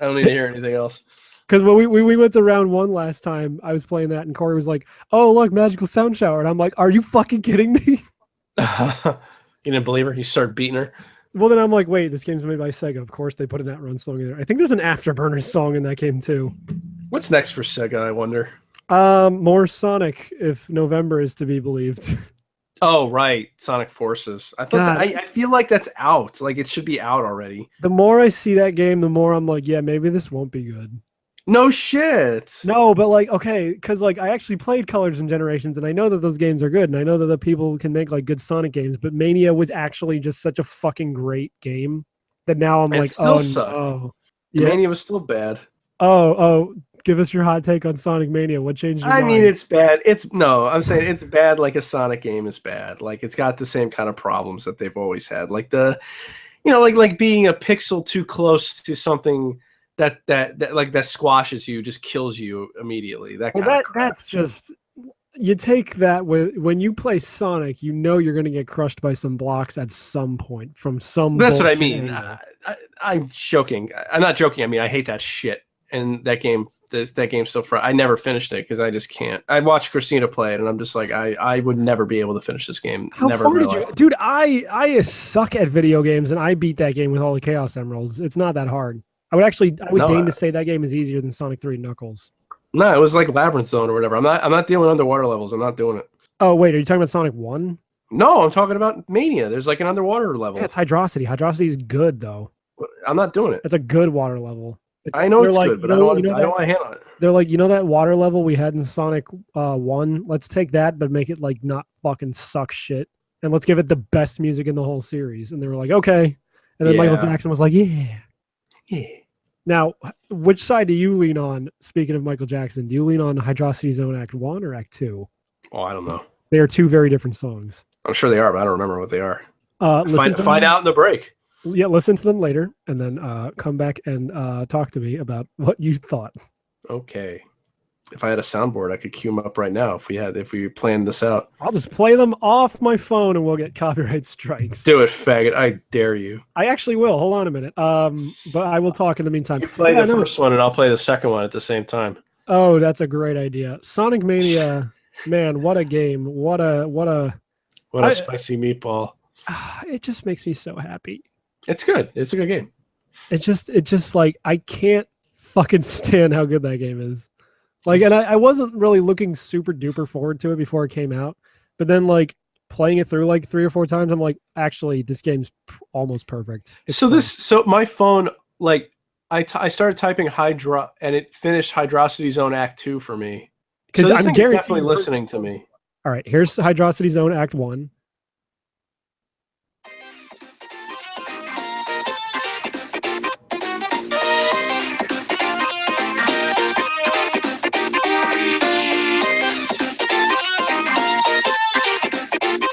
I don't need to hear anything else. Because when we went to round 1 last time, I was playing that, and Corey was like, "Oh, look, Magical Sound Shower," and I'm like, "Are you fucking kidding me?" You didn't believe her? You started beating her? Well, then I'm like, wait, this game's made by Sega. Of course, they put an Outrun song in there. I think there's an Afterburner song in that game too. What's next for Sega? I wonder. More Sonic, if November is to be believed. Oh, right. Sonic Forces. I thought I feel like that's out. Like it should be out already. The more I see that game, the more I'm like, yeah, maybe this won't be good. No shit. No, but like, okay, because like I actually played Colors and Generations, and I know that those games are good, and I know that the people can make like good Sonic games, but Mania was actually just such a fucking great game that now I'm like, oh no. Yeah. Mania was still bad. Oh, give us your hot take on Sonic Mania. What changed your mind? I mean, it's bad. I'm saying it's bad like a Sonic game is bad. Like it's got the same kind of problems that they've always had. Like like being a pixel too close to something that squashes you, just kills you immediately. That's just, you take that when you play Sonic, you know you're going to get crushed by some blocks at some point from some. That's what I mean. I'm joking. I'm not joking. I mean, I hate that shit. And that game's still I never finished it because I just can't. I watched Christina play it, and I'm just like, I would never be able to finish this game. How far did you, dude? I suck at video games, and I beat that game with all the Chaos Emeralds. It's not that hard. I would deign to say that game is easier than Sonic 3 Knuckles. No, it was like Labyrinth Zone or whatever. I'm not dealing with underwater levels. I'm not doing it. Oh wait, are you talking about Sonic 1? No, I'm talking about Mania. There's like an underwater level. Yeah, it's Hydrosity. Hydrosity is good though. I'm not doing it. It's a good water level. I know it's good, but I don't want to handle it. They're like, that water level we had in Sonic 1? Let's take that, but make it like not fucking suck shit. And let's give it the best music in the whole series. And they were like, okay. And then Michael Jackson was like, yeah. Now, which side do you lean on, speaking of Michael Jackson? Do you lean on Hydrosity Zone Act 1 or Act 2? Oh, I don't know. They are 2 very different songs. I'm sure they are, but I don't remember what they are. Find out in the break. Yeah, listen to them later, and then come back and talk to me about what you thought. Okay. If I had a soundboard, I could cue them up right now if we planned this out. I'll just play them off my phone and we'll get copyright strikes. Do it, faggot. I dare you. I actually will. Hold on a minute. But I will talk in the meantime. You play the first one and I'll play the second one at the same time. Oh, that's a great idea. Sonic Mania, man, what a game. What a spicy meatball. It just makes me so happy. It's good. It's a good game. It just like I can't fucking stand how good that game is. Like, and I wasn't really looking super duper forward to it before it came out, but then like playing it through like 3 or 4 times, I'm like, actually, this game's almost perfect. So my phone, like, I started typing Hydra, and it finished Hydrocity Zone Act 2 for me. So this thing's definitely listening to me. All right, here's Hydrocity Zone Act 1.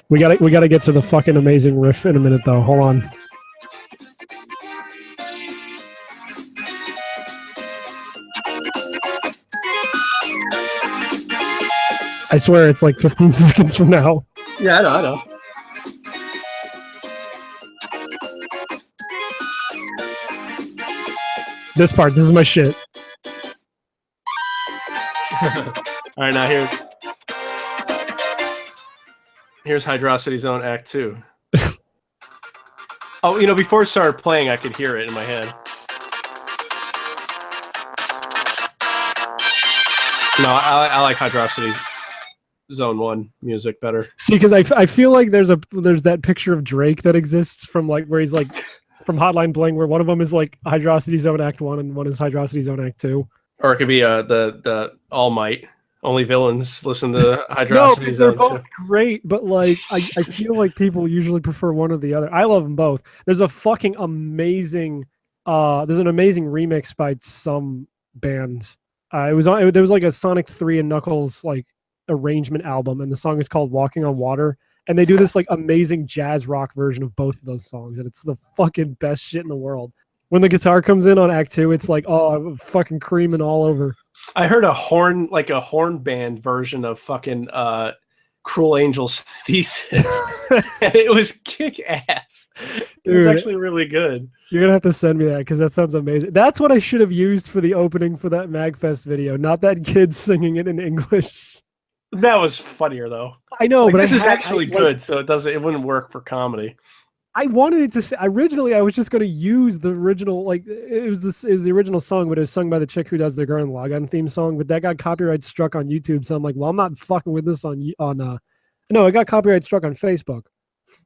We gotta get to the fucking amazing riff in a minute though. Hold on. I swear it's like 15 seconds from now. Yeah, I know. This is my shit. All right, now here's Hydrocity Zone Act 2. Oh, before it started playing, I could hear it in my head. No, I like Hydrocity Zone 1 music better. See, because I feel like there's that picture of Drake that exists from like where he's like from Hotline Bling, where one of them is like Hydrocity Zone Act 1 and one is Hydrocity Zone Act 2. Or it could be the All Might. Only villains listen to Hydrocity Zone. They're both great, but like I feel like people usually prefer one or the other. I love them both. There's a fucking amazing there's an amazing remix by some band. There was like a Sonic 3 and Knuckles like arrangement album, and the song is called Walking on Water, and they do this like amazing jazz rock version of both of those songs, and it's the fucking best shit in the world. When the guitar comes in on Act 2, it's like, oh, I'm fucking creaming all over. I heard a horn band version of fucking Cruel Angel's Thesis. And it was kick ass. It was actually really good. You're gonna have to send me that because that sounds amazing. That's what I should have used for the opening for that MagFest video, not that kid singing it in English. That was funnier though. I know, but this is actually good, so it wouldn't work for comedy. I wanted it to say, originally I was just going to use the original, like it was the original song, but it was sung by the chick who does the Gurren Lagann theme song, but that got copyright struck on YouTube. So I'm like, well, I'm not fucking with this no, it got copyright struck on Facebook.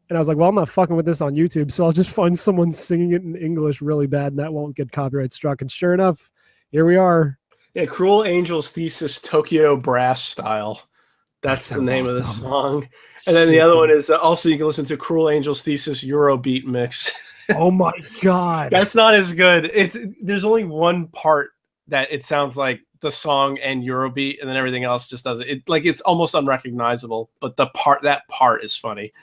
And I was like, well, I'm not fucking with this on YouTube. So I'll just find someone singing it in English really bad and that won't get copyright struck. And sure enough, here we are. Yeah. Cruel Angel's Thesis, Tokyo Brass Style. That's the name of the song. And then the other one is also you can listen to Cruel Angel's Thesis Eurobeat mix. Oh my god, that's not as good. There's only one part that it sounds like the song and Eurobeat, and then everything else just doesn't. It's almost unrecognizable. But that part is funny.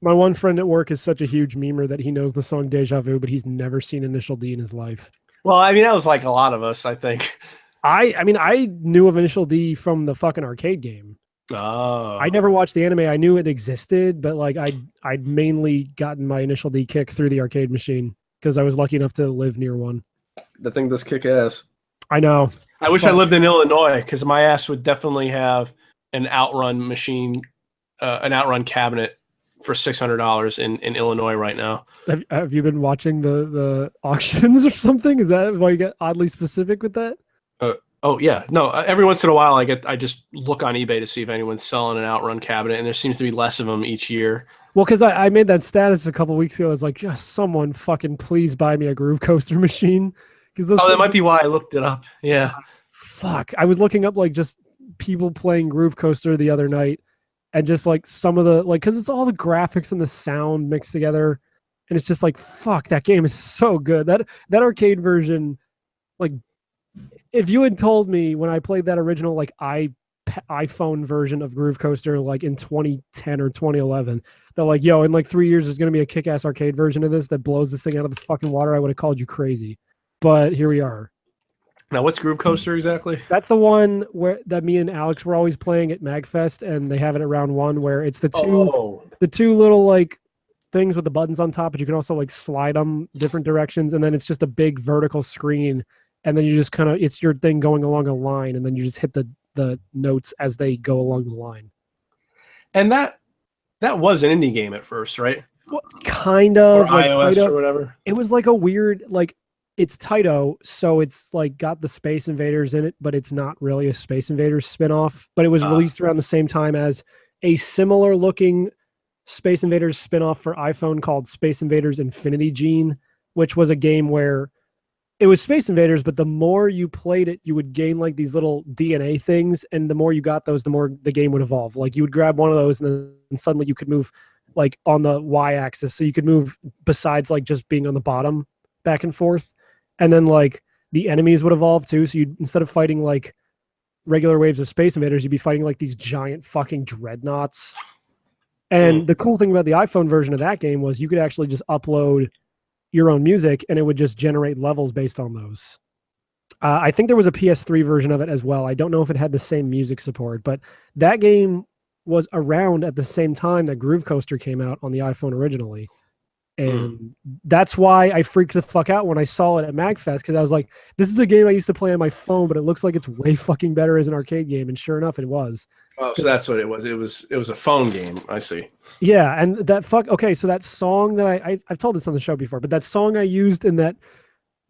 My one friend at work is such a huge memer that he knows the song Deja Vu, but he's never seen Initial D in his life. Well, I mean that was like a lot of us, I think. I knew of Initial D from the fucking arcade game. Oh. I never watched the anime. I knew it existed, but like I'd mainly gotten my Initial D kick through the arcade machine because I was lucky enough to live near one. The thing does kick ass. I know. I wish I lived in Illinois because my ass would definitely have an Outrun machine, an Outrun cabinet for $600 in Illinois right now. Have you been watching the auctions or something? Is that why you get oddly specific with that? Oh yeah, no. Every once in a while, I just look on eBay to see if anyone's selling an Outrun cabinet, and there seems to be less of them each year. Well, because I made that status a couple weeks ago. I was like, just someone fucking please buy me a Groove Coaster machine. That might be why I looked it up. Yeah. Fuck, I was looking up like just people playing Groove Coaster the other night, and just like some of the because it's all the graphics and the sound mixed together, and it's just like fuck, that game is so good. That arcade version, like. If you had told me when I played that original like iPhone version of Groove Coaster like in 2010 or 2011, that like, yo, in like 3 years there's gonna be a kick-ass arcade version of this that blows this thing out of the fucking water, I would have called you crazy. But here we are. Now what's Groove Coaster exactly? That's the one that me and Alex were always playing at MagFest, and they have it at round one where it's the two little like things with the buttons on top, but you can also like slide them different directions, and then it's just a big vertical screen. And then you just kind of, it's your thing going along a line, and then you just hit the notes as they go along the line. And that was an indie game at first, right? kind of or like iOS Taito, or whatever. it was like a weird like it's Taito, so it's like got the Space Invaders in it, but it's not really a Space Invaders spinoff. But it was released around the same time as a similar looking Space Invaders spinoff for iPhone called Space Invaders Infinity Gene, which was a game where it was Space Invaders, but the more you played it, you would gain like these little DNA things, and the more you got those, the more the game would evolve. Like you would grab one of those, and then suddenly you could move like on the Y-axis, so you could move besides like just being on the bottom back and forth, and then like the enemies would evolve too. So you instead of fighting like regular waves of Space Invaders, you'd be fighting like these giant fucking dreadnoughts. And the cool thing about the iPhone version of that game was you could actually just upload your own music and it would just generate levels based on those. I think there was a PS3 version of it as well. I don't know if it had the same music support, but that game was around at the same time that Groove Coaster came out on the iPhone originally. And that's why I freaked the fuck out when I saw it at MagFest, because I was like, this is a game I used to play on my phone, but it looks like it's way fucking better as an arcade game. And sure enough, it was. Oh, so that's what it was. It was a phone game. I see. Yeah, and okay, so that song that I've told this on the show before, but that song I used in that,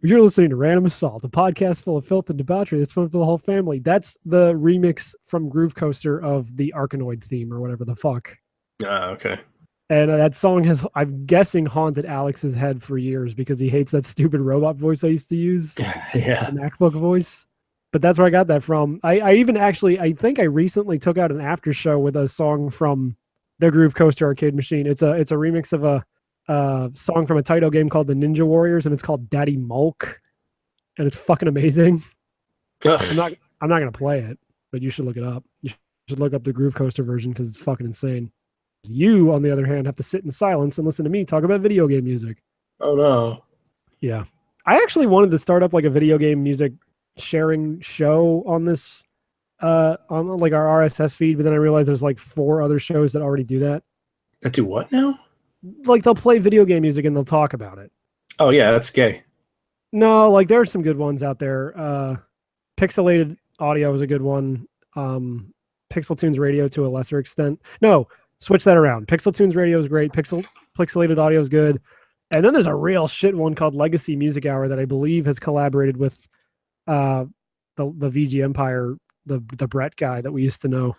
you're listening to Random Assault, a podcast full of filth and debauchery that's fun for the whole family. That's the remix from Groove Coaster of the Arkanoid theme or whatever the fuck. Okay. And that song has, I'm guessing, haunted Alex's head for years because he hates that stupid robot voice I used to use. Yeah. The MacBook voice. But that's where I got that from. I even actually, I think I recently took out an after show with a song from the Groove Coaster arcade machine. It's a remix of a song from a Taito game called The Ninja Warriors, and it's called Daddy Mulk. And it's fucking amazing. I'm not gonna play it, but you should look it up. You should look up the Groove Coaster version because it's fucking insane. You, on the other hand, have to sit in silence and listen to me talk about video game music. Oh no. Yeah. I actually wanted to start up like a video game music sharing show on this on like our RSS feed, but then I realized there's like 4 other shows that already do that. That do what now? Like they'll play video game music and they'll talk about it. Oh yeah, that's gay. No, like there are some good ones out there. Pixelated Audio is a good one. Pixel Tunes Radio to a lesser extent. No, switch that around. Pixel Tunes Radio is great. Pixelated Audio is good. And then there's a real shit one called Legacy Music Hour that I believe has collaborated with the VG Empire, the Brett guy that we used to know.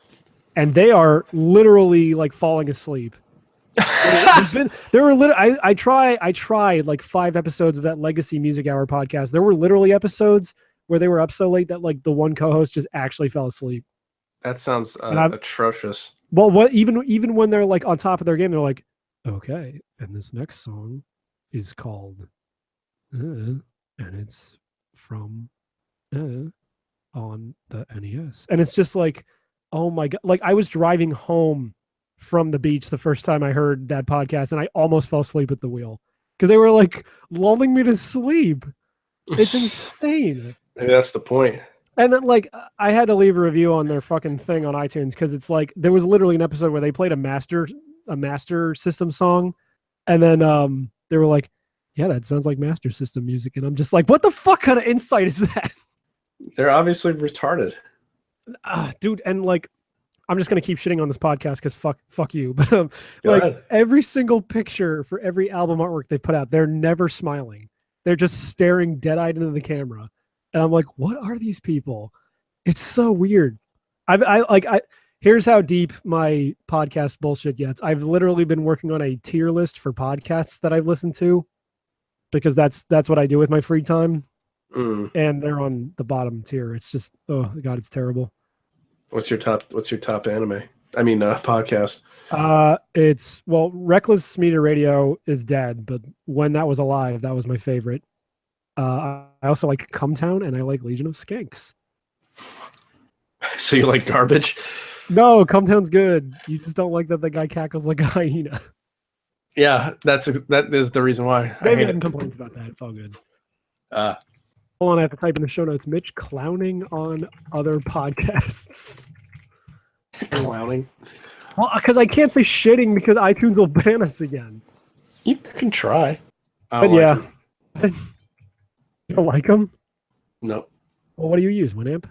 And they are literally like falling asleep. I tried like 5 episodes of that Legacy Music Hour podcast. There were literally episodes where they were up so late that like the one co-host just actually fell asleep. That sounds atrocious. Well, what even when they're like on top of their game, they're like, okay, and this next song is called and it's from on the NES. And it's just like, oh my God. Like I was driving home from the beach the first time I heard that podcast and I almost fell asleep at the wheel because they were like lulling me to sleep. It's insane. Maybe that's the point. And then like I had to leave a review on their fucking thing on iTunes because it's like there was literally an episode where they played a Master System song and then they were like, yeah, that sounds like Master System music. And I'm just like, what the fuck kind of insight is that? They're obviously retarded. Dude, and like I'm just gonna keep shitting on this podcast because fuck you. But like every single picture for every album artwork they put out, they're never smiling. They're just staring dead-eyed into the camera. And I'm like, what are these people? It's so weird. Here's how deep my podcast bullshit gets. I've literally been working on a tier list for podcasts that I've listened to because that's what I do with my free time. And they're on the bottom tier. It's just, oh God, it's terrible. What's your top anime? I mean, podcast. It's Reckless Media Radio is dead, but when that was alive, that was my favorite. I also like Cumtown and I like Legion of Skanks. So you like garbage? No, Cumtown's good. You just don't like that the guy cackles like a hyena. Yeah, that is the reason why. Maybe I have complaints about that. It's all good. Hold on, I have to type in the show notes. Mitch clowning on other podcasts. Clowning? Well, because I can't say shitting because iTunes will ban us again. You can try. But yeah. You don't like them? No. Well, what do you use? Winamp?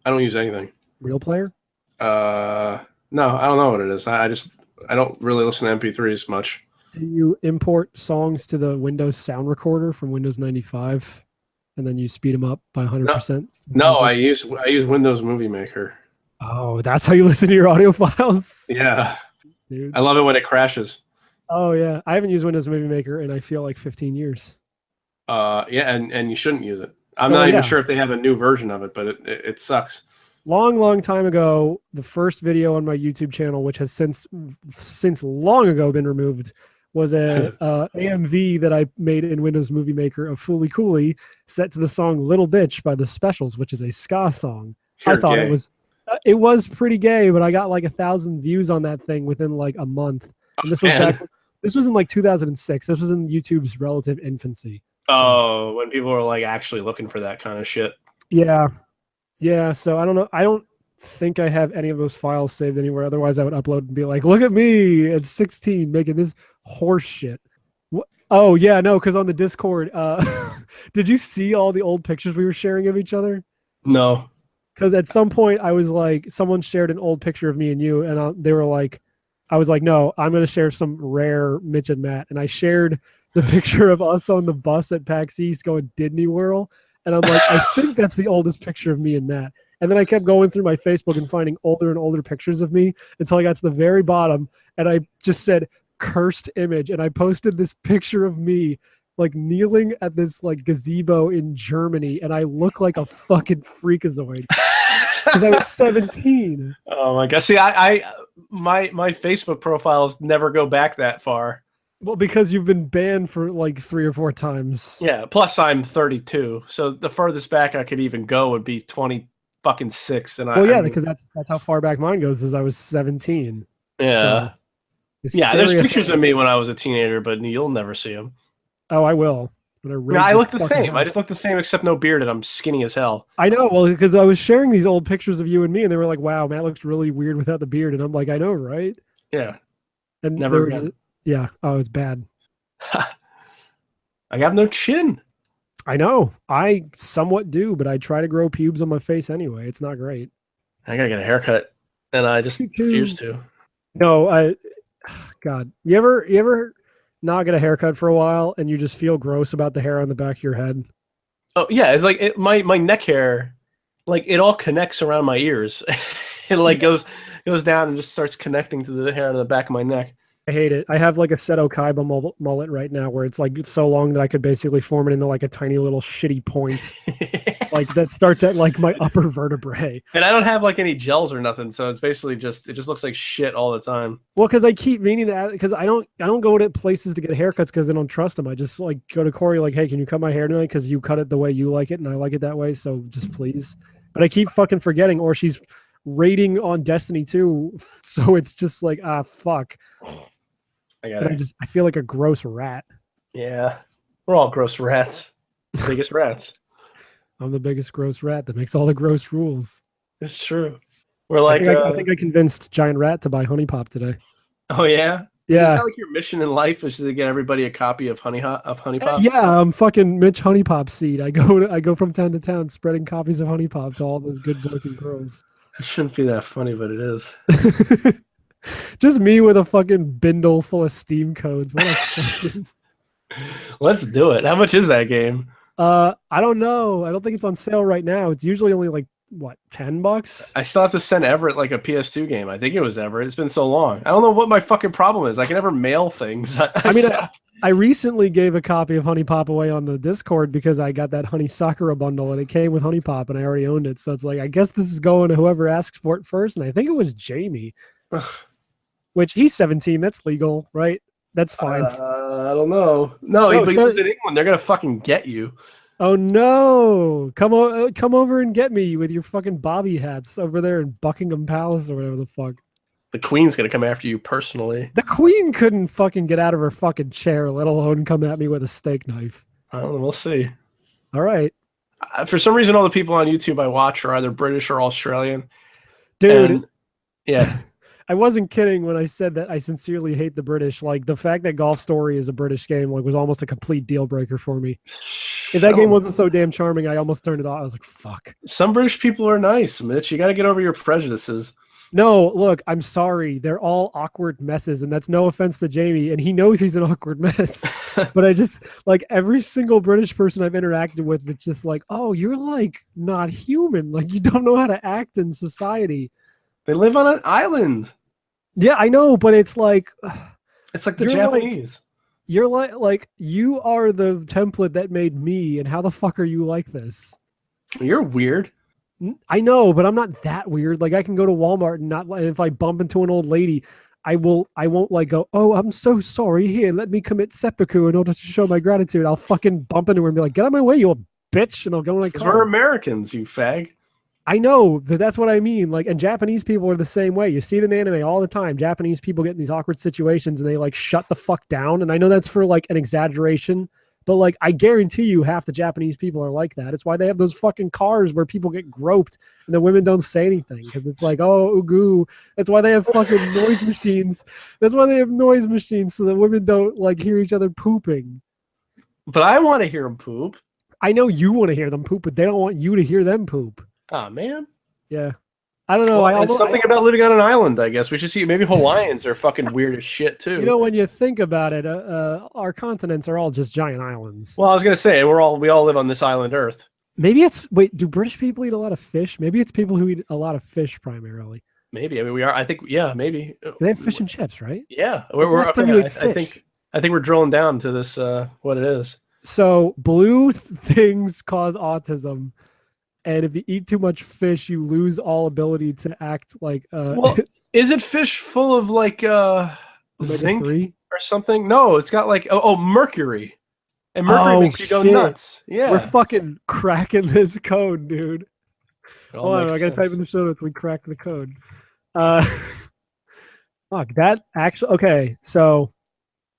I don't use anything. Real Player? No, I don't know what it is. I don't really listen to MP3s much. Do you import songs to the Windows sound recorder from Windows 95, and then you speed them up by 100%? No, I use Windows Movie Maker. Oh, that's how you listen to your audio files? Yeah. Dude. I love it when it crashes. Oh, yeah. I haven't used Windows Movie Maker in, I feel like, 15 years. Yeah, and you shouldn't use it. I'm not even sure if they have a new version of it, but it sucks. Long time ago, the first video on my YouTube channel, which has since long ago been removed, was a AMV that I made in Windows Movie Maker of Fooly Cooley, set to the song "Little Bitch" by the Specials, which is a ska song. I thought it was pretty gay, but I got like 1,000 views on that thing within like a month. And this was in like 2006. This was in YouTube's relative infancy. So, when people were like actually looking for that kind of shit. Yeah. Yeah, so I don't know. I don't think I have any of those files saved anywhere. Otherwise, I would upload and be like, look at me at 16 making this horse shit. Oh, yeah, no, because on the Discord, did you see all the old pictures we were sharing of each other? No. Because at some point, I was like, someone shared an old picture of me and you, and they were like, I was like, no, I'm going to share some rare Mitch and Matt. And I shared the picture of us on the bus at PAX East going Disney World. And I'm like, I think that's the oldest picture of me and Matt. And then I kept going through my Facebook and finding older and older pictures of me until I got to the very bottom. And I just said, cursed image. And I posted this picture of me like kneeling at this like gazebo in Germany. And I look like a fucking freakazoid. Because I was 17. Oh my God. See, my Facebook profiles never go back that far. Well, because you've been banned for like 3 or 4 times. Yeah. Plus, I'm 32, so the furthest back I could even go would be 26. And because that's how far back mine goes. Is I was 17. Yeah. So, there's pictures of me when I was a teenager, but you'll never see them. Oh, I will. I look the same. I just look the same, except no beard, and I'm skinny as hell. I know. Well, because I was sharing these old pictures of you and me, and they were like, "Wow, Matt looks really weird without the beard," and I'm like, "I know, right?" Yeah. And never again. Yeah. Oh, it's bad. I have no chin. I know. I somewhat do, but I try to grow pubes on my face anyway. It's not great. I gotta get a haircut, and I just refuse to. No, God, you ever not get a haircut for a while and you just feel gross about the hair on the back of your head? Oh yeah, it's like my neck hair, like it all connects around my ears. It like goes down and just starts connecting to the hair on the back of my neck. I hate it. I have like a Seto Kaiba mullet right now where it's like so long that I could basically form it into like a tiny little shitty point. Like that starts at like my upper vertebrae. And I don't have like any gels or nothing, so it's basically it just looks like shit all the time. Well, because I keep meaning to, because I don't go to places to get haircuts because they don't trust them. I just like go to Corey like, hey, can you cut my hair tonight? Because you cut it the way you like it and I like it that way, so just please. But I keep fucking forgetting, or she's rating on Destiny 2, so it's just like fuck. I feel like a gross rat. Yeah, we're all gross rats. Biggest rats. I'm the biggest gross rat that makes all the gross rules. It's true. We're like, I think I convinced Giant Rat to buy Honey Pop today. Oh yeah, yeah. Is that like your mission in life is to get everybody a copy of Honey Pop? Yeah, I'm fucking Mitch Honey Pop seed. I go from town to town spreading copies of Honey Pop to all those good boys and girls. It shouldn't be that funny, but it is. Just me with a fucking bindle full of Steam codes. What a fucking... Let's do it. How much is that game? I don't know. I don't think it's on sale right now. It's usually only like what, $10? I still have to send Everett like a PS2 game. I think it was Everett. It's been so long. I don't know what my fucking problem is. I can never mail things. I recently gave a copy of Honey Pop away on the Discord because I got that Honey Sakura bundle and it came with Honey Pop and I already owned it. So it's like, I guess this is going to whoever asks for it first. And I think it was Jamie. Which he's 17. That's legal, right? That's fine. I don't know. No, but in England, they're gonna fucking get you. Oh no! Come over and get me with your fucking Bobby hats over there in Buckingham Palace or whatever the fuck. The Queen's gonna come after you personally. The Queen couldn't fucking get out of her fucking chair, let alone come at me with a steak knife. I don't know. We'll see. All right. For some reason, all the people on YouTube I watch are either British or Australian. Dude. And, yeah. I wasn't kidding when I said that I sincerely hate the British. Like, the fact that Golf Story is a British game was almost a complete deal breaker for me. If that game wasn't so damn charming, I almost turned it off. I was like, fuck. Some British people are nice, Mitch. You got to get over your prejudices. No, look, I'm sorry. They're all awkward messes, and that's no offense to Jamie, and he knows he's an awkward mess. But I just like every single British person I've interacted with, it's just like, oh, you're like not human. Like you don't know how to act in society. They live on an island. Yeah, I know, but it's like It's like the You're Japanese. you're like you are the template that made me, and how the fuck are you like this? You're weird. I know, but I'm not that weird. Like I can go to Walmart and not if I bump into an old lady, I won't like go, oh, I'm so sorry. Here, let me commit seppuku in order to show my gratitude. I'll fucking bump into her and be like, get out of my way, you a bitch, and I'll go in my Because car. we're Americans, you fag. I know that's what I mean. Like, and Japanese people are the same way. You see it in anime all the time. Japanese people get in these awkward situations and they like shut the fuck down. And I know that's for like an exaggeration, but like I guarantee you half the Japanese people are like that. It's why they have those fucking cars where people get groped and the women don't say anything because it's like, oh, ugu. That's why they have fucking noise machines. That's why they have noise machines so that women don't like hear each other pooping. But I want to hear them poop. I know you want to hear them poop, but they don't want you to hear them poop. Oh, man. Yeah. I don't know. Well, it's something about living on an island, I guess. We should see. Maybe Hawaiians are fucking weird as shit, too. You know, when you think about it, our continents are all just giant islands. Well, I was going to say, we all live on this island Earth. Maybe it's, wait, do British people eat a lot of fish? Maybe it's people who eat a lot of fish primarily. Maybe. I mean, we are. I think, yeah, maybe. They have fish and chips, right? Yeah. I think we're drilling down to this, what it is. So blue things cause autism. And if you eat too much fish, you lose all ability to act like. Well, is it fish full of like zinc or something? No, it's got like mercury, and mercury makes you go nuts. Yeah, we're fucking cracking this code, dude. Hold on, I gotta type in the show notes. We cracked the code. Fuck that. Actually, okay. So,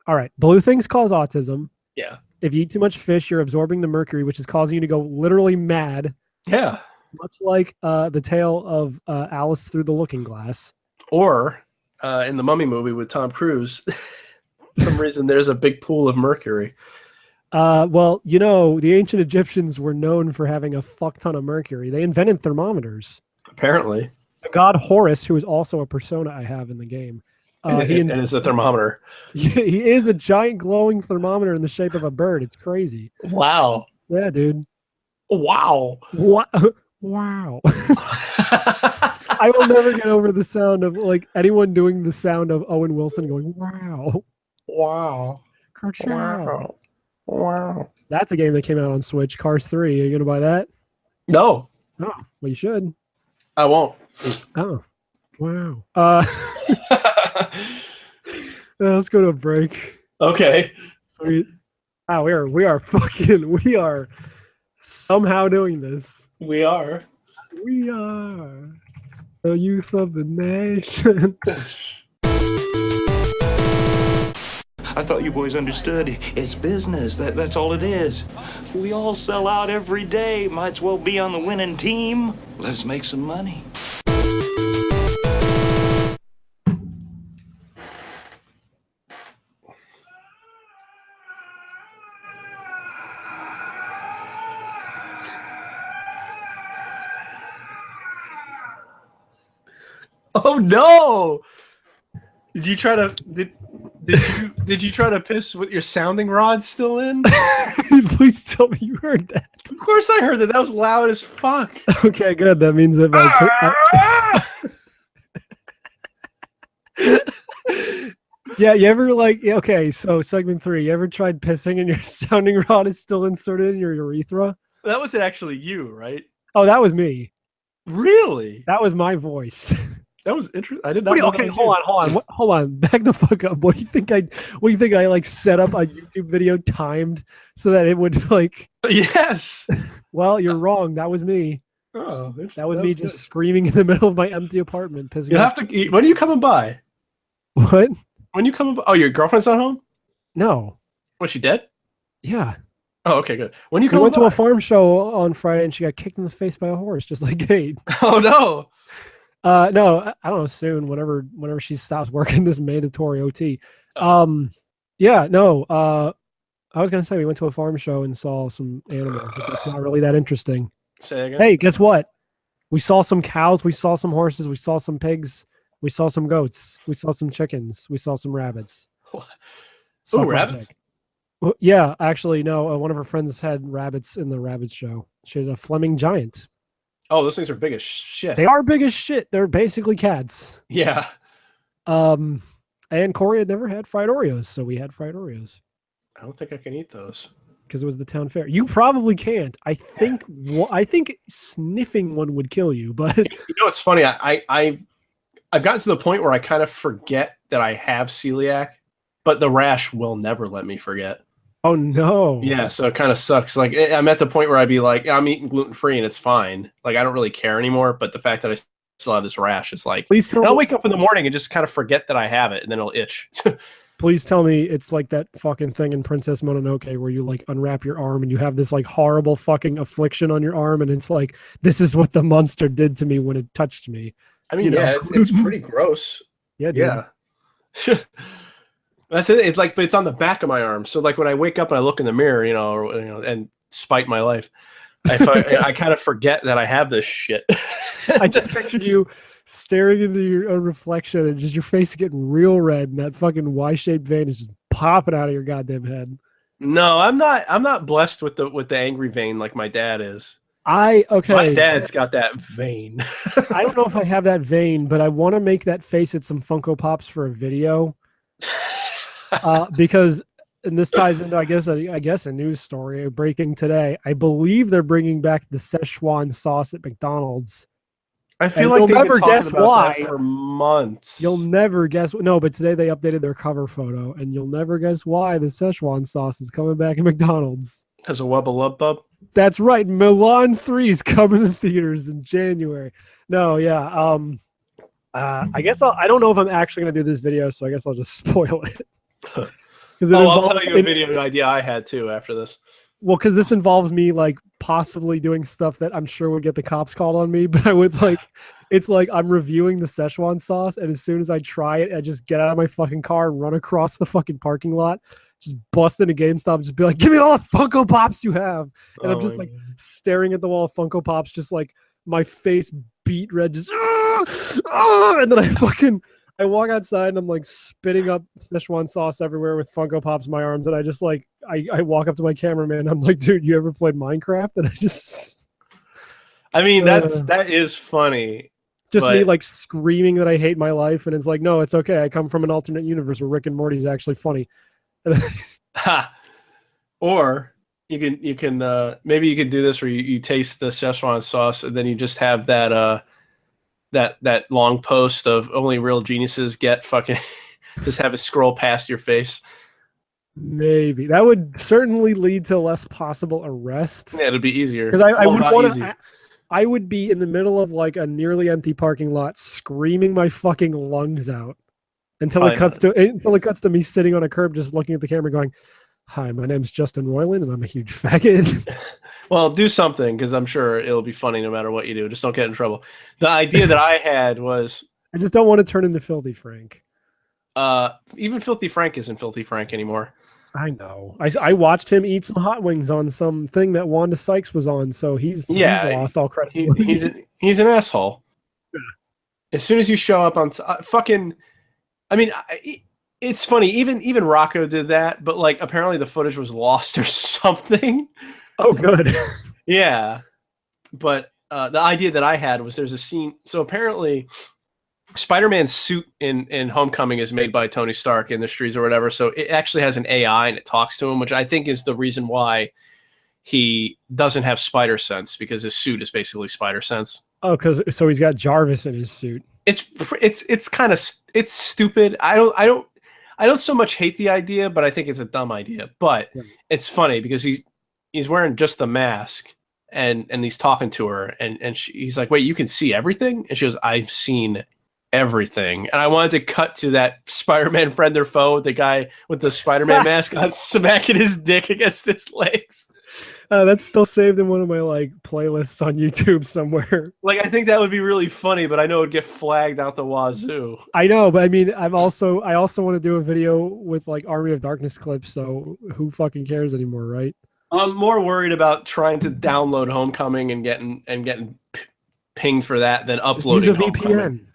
all right, blue things cause autism. Yeah. If you eat too much fish, you're absorbing the mercury, which is causing you to go literally mad. Yeah. Much like the tale of Alice Through the Looking Glass. Or in the Mummy movie with Tom Cruise, for some reason there's a big pool of mercury. Well, you know, the ancient Egyptians were known for having a fuck ton of mercury. They invented thermometers. Apparently. The god Horus, who is also a persona I have in the game. And is a thermometer. He is a giant glowing thermometer in the shape of a bird. It's crazy. Wow. Yeah, dude. Wow. What? Wow. I will never get over the sound of like anyone doing the sound of Owen Wilson going, wow. Wow. Wow. Wow. That's a game that came out on Switch. Cars 3. Are you going to buy that? No. Oh, well, you should. I won't. Oh, wow. Let's go to a break. Okay. Sweet. Wow, we are somehow doing this. We are. We are the youth of the nation. I thought you boys understood. It's business. That's all it is. We all sell out every day. Might as well be on the winning team. Let's make some money. Oh no! Did you try to did you try to piss with your sounding rod still in? Please tell me you heard that. Of course I heard that. That was loud as fuck. Okay, good. That means that yeah, you ever like okay, so segment 3, you ever tried pissing and your sounding rod is still inserted in your urethra? That was actually you, right? Oh, that was me. Really? That was my voice. That was interesting. I did not know. Okay, hold on. Back the fuck up. What do you think I like set up a YouTube video timed so that it would like Yes. Well, you're wrong. That was me. Oh, that was me just good. Screaming in the middle of my empty apartment. Pissing you have to eat. When are you coming by? What? When you coming by? Oh, your girlfriend's not home? No. Was she dead? Yeah. Oh, okay, good. When you we went to a farm show on Friday and she got kicked in the face by a horse, just like Kate. Oh no. No, I don't know. Soon, whenever she stops working this mandatory OT. Yeah, no. I was gonna say we went to a farm show and saw some animals, but it's not really that interesting. Say again. Hey, guess what? We saw some cows. We saw some horses. We saw some pigs. We saw some goats. We saw some chickens. We saw some rabbits. Ooh, rabbits? Well, yeah, actually, no. One of her friends had rabbits in the rabbit show. She had a Fleming giant. Oh, those things are big as shit. They are big as shit. They're basically cats. Yeah. And Corey had never had fried Oreos, so we had fried Oreos. I don't think I can eat those because it was the town fair. You probably can't. I think sniffing one would kill you. But it's funny. I've gotten to the point where I kind of forget that I have celiac, but the rash will never let me forget. Oh no. Yeah, so it kind of sucks. Like I'm at the point where I'd be like, I'm eating gluten-free and it's fine. Like I don't really care anymore, but the fact that I still have this rash is like, I'll wake up in the morning and just kind of forget that I have it and then it'll itch. Please tell me it's like that fucking thing in Princess Mononoke where you like unwrap your arm and you have this like horrible fucking affliction on your arm and it's like, this is what the monster did to me when it touched me. I mean, it's pretty gross. Yeah, dude. Yeah. That's it. It's like, but it's on the back of my arm. So like when I wake up and I look in the mirror, and spite my life, I kind of forget that I have this shit. I just pictured you staring into your own reflection and just your face getting real red and that fucking Y-shaped vein is just popping out of your goddamn head. No, I'm not blessed with the angry vein like my dad is. My dad's got that vein. I don't know if I have that vein, but I want to make that face at some Funko Pops for a video. Because, and this ties into, I guess a news story breaking today. I believe they're bringing back the Szechuan sauce at McDonald's. I feel like you'll never guess why for months. You'll never guess. No, but today they updated their cover photo, and you'll never guess why the Szechuan sauce is coming back at McDonald's. As a Wubba Lub Bub? That's right. Milan 3 is coming to theaters in January. No, yeah. I guess I don't know if I'm actually going to do this video, so I guess I'll just spoil it. I'll tell you a video idea I had too after this. Well, because this involves me like possibly doing stuff that I'm sure would get the cops called on me, but I would it's like I'm reviewing the Szechuan sauce, and as soon as I try it, I just get out of my fucking car and run across the fucking parking lot, just bust into GameStop, just be like, give me all the Funko Pops you have. And I'm just like staring at the wall of Funko Pops, just like my face beat red, just and then I walk outside and I'm like spitting up Szechuan sauce everywhere with Funko Pops in my arms. And I just like, I walk up to my cameraman. I'm like, dude, you ever played Minecraft? And that is funny. Just me like screaming that I hate my life. And it's like, no, it's okay. I come from an alternate universe where Rick and Morty is actually funny. Or you can maybe you could do this where you taste the Szechuan sauce and then you just have that that long post of only real geniuses get fucking just have it scroll past your face. Maybe that would certainly lead to less possible arrest. Yeah, it'd be easier because I would be in the middle of like a nearly empty parking lot screaming my fucking lungs out until it cuts to me sitting on a curb just looking at the camera going, hi, my name's Justin Roiland and I'm a huge faggot. Well, do something because I'm sure it'll be funny no matter what you do. Just don't get in trouble. The idea that I had was I just don't want to turn into Filthy Frank. Even Filthy Frank isn't Filthy Frank anymore. I know. I watched him eat some hot wings on some thing that Wanda Sykes was on, so he's lost all credit. He's an asshole. Yeah. As soon as you show up on it's funny. Even Rocco did that, but like apparently the footage was lost or something. Oh, good. Yeah, but the idea that I had was there's a scene. So apparently, Spider-Man's suit in Homecoming is made by Tony Stark Industries or whatever. So it actually has an AI and it talks to him, which I think is the reason why he doesn't have spider sense because his suit is basically spider sense. Oh, so he's got Jarvis in his suit. It's kind of stupid. I don't so much hate the idea, but I think it's a dumb idea. But it's funny because he's wearing just the mask and he's talking to her and he's like, wait, you can see everything? And she goes, I've seen everything. And I wanted to cut to that Spider-Man friend or foe, the guy with the Spider-Man mask on smacking his dick against his legs. That's still saved in one of my like playlists on YouTube somewhere. Like, I think that would be really funny, but I know it'd get flagged out the wazoo. I know, but I mean, I also want to do a video with like Army of Darkness clips. So who fucking cares anymore, right? I'm more worried about trying to download Homecoming and getting pinged for that than Just uploading. use a VPN.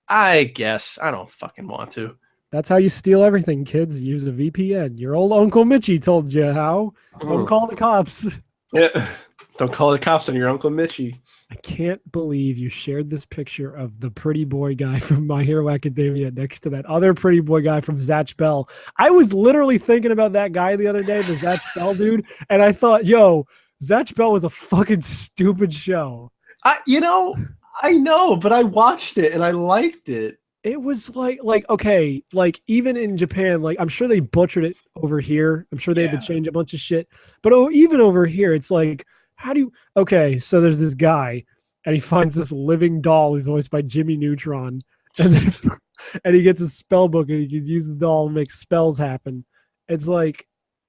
I guess I don't fucking want to. That's how you steal everything, kids. Use a VPN. Your old Uncle Mitchy told you how. Don't call the cops. Yeah. Don't call the cops on your Uncle Mitchy. I can't believe you shared this picture of the pretty boy guy from My Hero Academia next to that other pretty boy guy from Zatch Bell. I was literally thinking about that guy the other day, the Zatch Bell dude, and I thought, yo, Zatch Bell was a fucking stupid show. I know, but I watched it and I liked it. It was like okay, like even in Japan, like I'm sure they butchered it over here. I'm sure they had to change a bunch of shit. But even over here, it's like, okay, so there's this guy and he finds this living doll who's voiced by Jimmy Neutron. And he gets a spell book and he can use the doll and make spells happen. It's like,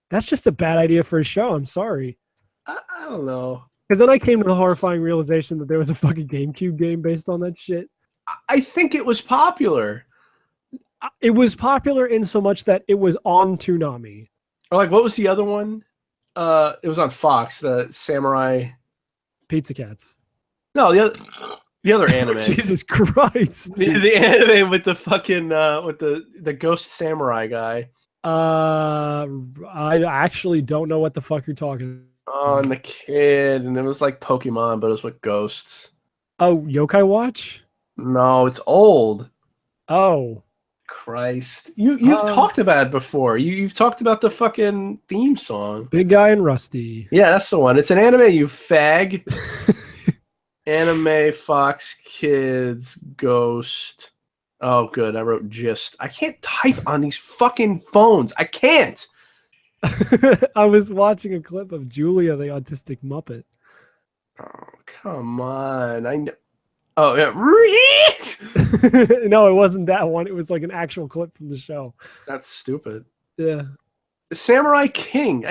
that's just a bad idea for a show. I'm sorry. I don't know. Because then I came to the horrifying realization that there was a fucking GameCube game based on that shit. I think it was popular. It was popular in so much that it was on Toonami. Or like, what was the other one? It was on Fox, the Samurai Pizza Cats. No, the other anime. Jesus Christ. The anime with the fucking with the ghost samurai guy. I actually don't know what the fuck you're talking. Oh, and the kid, and it was like Pokemon, but it was with ghosts. Oh, Yokai Watch? No, it's old. Oh, Christ! You've talked about it before. You've talked about the fucking theme song. Big Guy and Rusty. Yeah, that's the one. It's an anime, you fag. Anime, Fox Kids, Ghost. Oh, good. I wrote gist. I can't type on these fucking phones. I can't. I was watching a clip of Julia, the autistic Muppet. Oh, come on. I know. Oh, yeah. No, it wasn't that one. It was like an actual clip from the show. That's stupid. Yeah. Samurai King.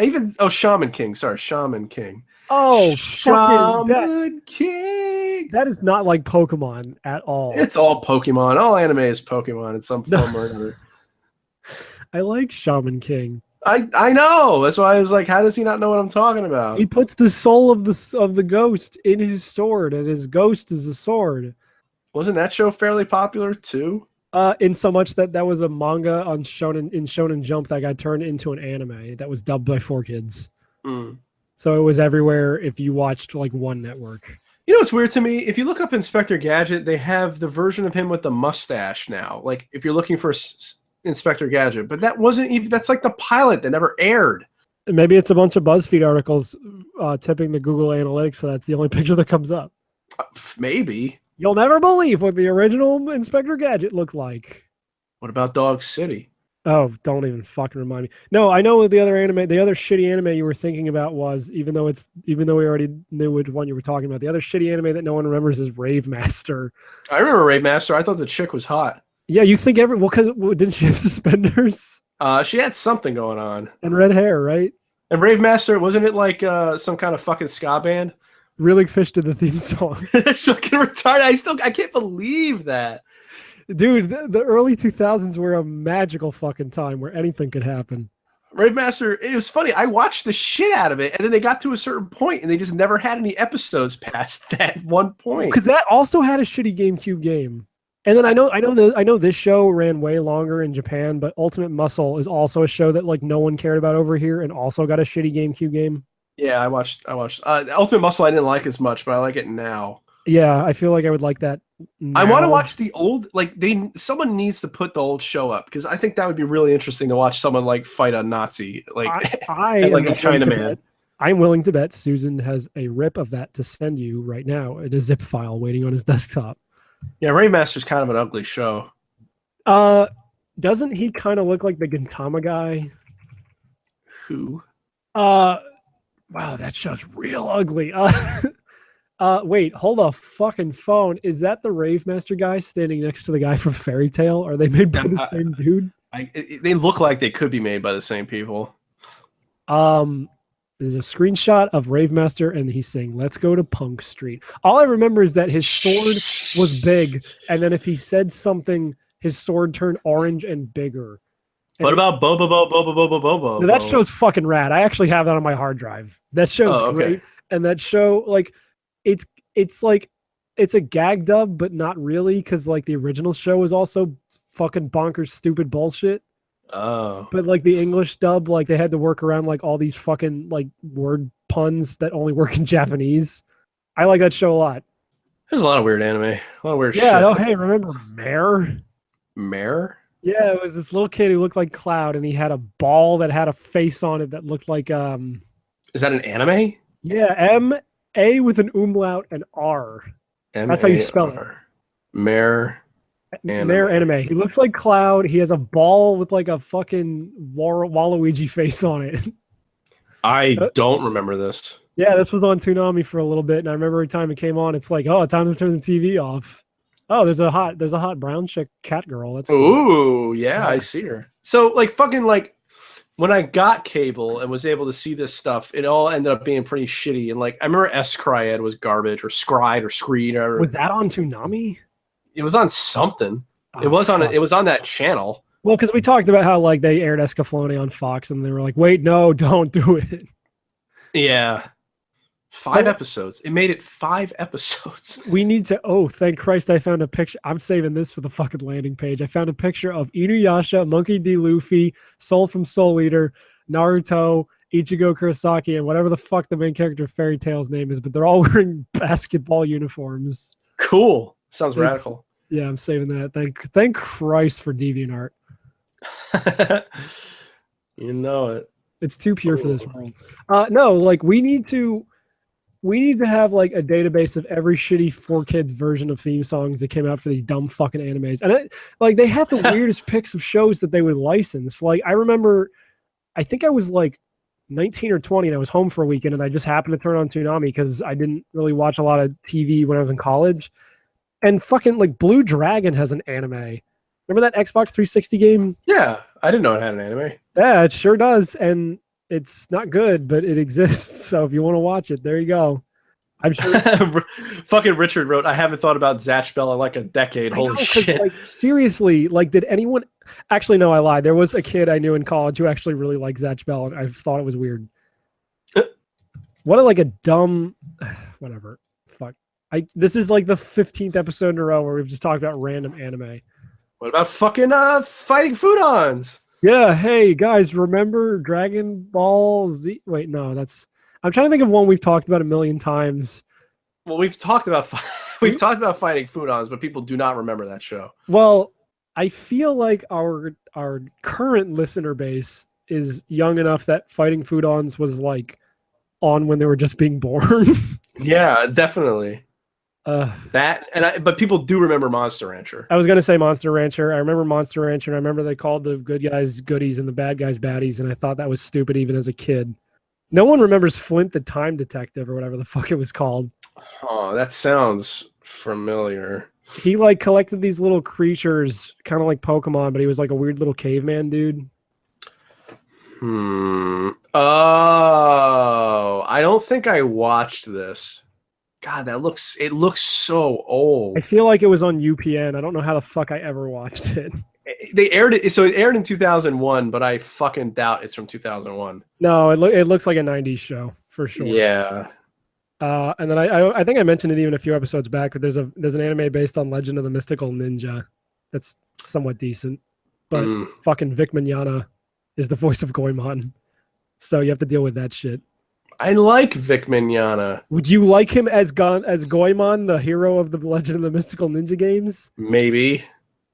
Shaman King. Sorry, Shaman King. Oh, Shaman King. That is not like Pokemon at all. It's all Pokemon. All anime is Pokemon in some form or another. I like Shaman King. I know. That's why I was like, how does he not know what I'm talking about? He puts the soul of the ghost in his sword, and his ghost is a sword. Wasn't that show fairly popular too? In so much that was a manga on Shonen Jump that got turned into an anime that was dubbed by 4Kids. Mm. So it was everywhere if you watched like one network. You know what's weird to me? If you look up Inspector Gadget, they have the version of him with the mustache now. Like if you're looking for Inspector Gadget, but that wasn't even. That's like the pilot that never aired. Maybe it's a bunch of BuzzFeed articles tipping the Google Analytics, so that's the only picture that comes up. Maybe. You'll never believe what the original Inspector Gadget looked like. What about Dog City? Oh, don't even fucking remind me. No, I know what the other shitty anime you were thinking about was, even though we already knew which one you were talking about, the other shitty anime that no one remembers is Rave Master. I remember Rave Master. I thought the chick was hot. Yeah, you think because didn't she have suspenders? She had something going on. And red hair, right? And Rave Master, wasn't it like some kind of fucking ska band? Really Fish did the theme song. That's fucking retarded. I can't believe that. Dude, the early 2000s were a magical fucking time where anything could happen. Rave Master, it was funny. I watched the shit out of it, and then they got to a certain point, and they just never had any episodes past that one point. Because that also had a shitty GameCube game. And then I know this show ran way longer in Japan, but Ultimate Muscle is also a show that like no one cared about over here, and also got a shitty GameCube game. Yeah, I watched. Ultimate Muscle I didn't like as much, but I like it now. Yeah, I feel like I would like that now. I want to watch the old. Someone needs to put the old show up because I think that would be really interesting to watch someone like fight a Nazi, like like a Chinaman. I'm willing to bet Susan has a rip of that to send you right now in a zip file waiting on his desktop. Yeah, Rave Master's kind of an ugly show. Doesn't he kind of look like the Gintama guy? Who? Wow, that show's real ugly. Wait, hold a fucking phone. Is that the Rave Master guy standing next to the guy from Fairy Tail? Are they made by the same dude? They look like they could be made by the same people. There's a screenshot of Rave Master, and he's saying, "Let's go to Punk Street." All I remember is that his sword was big, and then if he said something, his sword turned orange and bigger. And what about Bobo? No, that show's fucking rad. I actually have that on my hard drive. That show's great, and that show, like, it's like it's a gag dub, but not really, because like the original show was also fucking bonkers, stupid bullshit. Oh, But like the English dub, like they had to work around like all these fucking like word puns that only work in Japanese. I like that show a lot. there's a lot of weird anime. A lot of weird shit. Yeah. Oh, hey, remember Mare? Mare? Yeah, it was this little kid who looked like Cloud, and he had a ball that had a face on it that looked like Is that an anime? Yeah, M-A with an umlaut and R. That's how you spell it. Mare. Mare anime. He looks like Cloud. He has a ball with like a fucking Waluigi face on it. I don't remember this. Yeah, this was on Toonami for a little bit, and I remember every time it came on, it's like, oh, time to turn the TV off. Oh, there's a hot brown chick cat girl. That's cool. Ooh, yeah, I see her. So like fucking like when I got cable and was able to see this stuff, it all ended up being pretty shitty. And like I remember S-Cryad was garbage, or Scried or Screed, or Was that on Toonami? it was on something. Oh, it was on fuck. it was on that channel. Well, because we talked about how like they aired Escaflowne on Fox, and they were like, wait, no, don't do it. Yeah. 5 episodes. It made it 5 episodes. We need to. Oh, thank Christ! I found a picture. I'm saving this for the fucking landing page. I found a picture of Inuyasha, Monkey D. Luffy, Soul from Soul Eater, Naruto, Ichigo Kurosaki, and whatever the fuck the main character of Fairy Tail's name is. But they're all wearing basketball uniforms. Cool. Sounds radical. Yeah, I'm saving that. Thank Christ for DeviantArt. You know it. It's too pure for this world. No, like we need to have like a database of every shitty 4Kids version of theme songs that came out for these dumb fucking animes. And like they had the weirdest picks of shows that they would license. Like I remember, I think I was like 19 or 20 and I was home for a weekend and I just happened to turn on Toonami because I didn't really watch a lot of TV when I was in college. And fucking like Blue Dragon has an anime. Remember that Xbox 360 game? Yeah, I didn't know it had an anime. Yeah, it sure does. And it's not good, but it exists. So if you want to watch it, there you go. I'm sure. Fucking Richard wrote, I haven't thought about Zatch Bell in like a decade. Holy shit. Like, seriously, like, did anyone actually? No, I lied. There was a kid I knew in college who actually really liked Zatch Bell, and I thought it was weird. What a dumb, whatever. Fuck. This is like the 15th episode in a row where we've just talked about random anime. What about fucking fighting Foodons? Yeah, hey guys, remember Dragon Ball Z? Wait, no, I'm trying to think of one we've talked about a million times. Well, we've talked about fighting Foodons, but people do not remember that show. Well, I feel like our current listener base is young enough that Fighting Foodons was like on when they were just being born. Yeah, definitely. But people do remember Monster Rancher. I was gonna say Monster Rancher. I remember Monster Rancher, and I remember they called the good guys goodies and the bad guys baddies, and I thought that was stupid even as a kid. No one remembers Flint the Time Detective or whatever the fuck it was called. Oh, that sounds familiar. He like collected these little creatures, kind of like Pokemon, but he was like a weird little caveman dude. Oh, I don't think I watched this. God, it looks so old. I feel like it was on UPN. I don't know how the fuck I ever watched it. They aired it, so it aired in 2001, but I fucking doubt it's from 2001. No, it looks like a 90s show for sure. Yeah. And then I think I mentioned it even a few episodes back, but there's an anime based on Legend of the Mystical Ninja that's somewhat decent. But fucking Vic Mignogna is the voice of Goemon. So you have to deal with that shit. I like Vic Mignogna. Would you like him as Goemon, the hero of the Legend of the Mystical Ninja games? Maybe.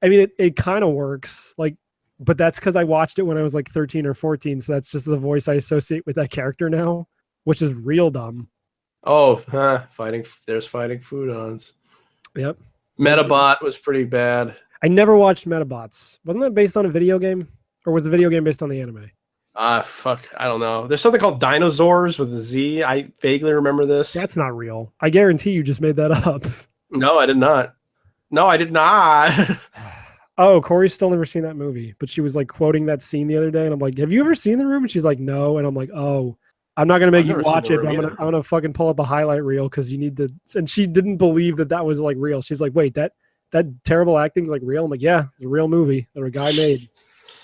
I mean, it kind of works. But that's because I watched it when I was like 13 or 14, so that's just the voice I associate with that character now, which is real dumb. Oh, there's Fighting Foodons. Yep. Metabot was pretty bad. I never watched Metabots. Wasn't that based on a video game? Or was the video game based on the anime? Fuck, I don't know. There's something called Dinosaurs with a Z. I vaguely remember this. That's not real. I guarantee you just made that up. No, I did not. Oh, Corey's still never seen that movie, but she was like quoting that scene the other day, and I'm like, "Have you ever seen The Room?" And she's like, "No," and I'm like, "Oh, I'm not gonna make you watch it, but I'm gonna fucking pull up a highlight reel because you need to." And she didn't believe that was like real. She's like, "Wait, that terrible acting's like real?" I'm like, "Yeah, it's a real movie that a guy made,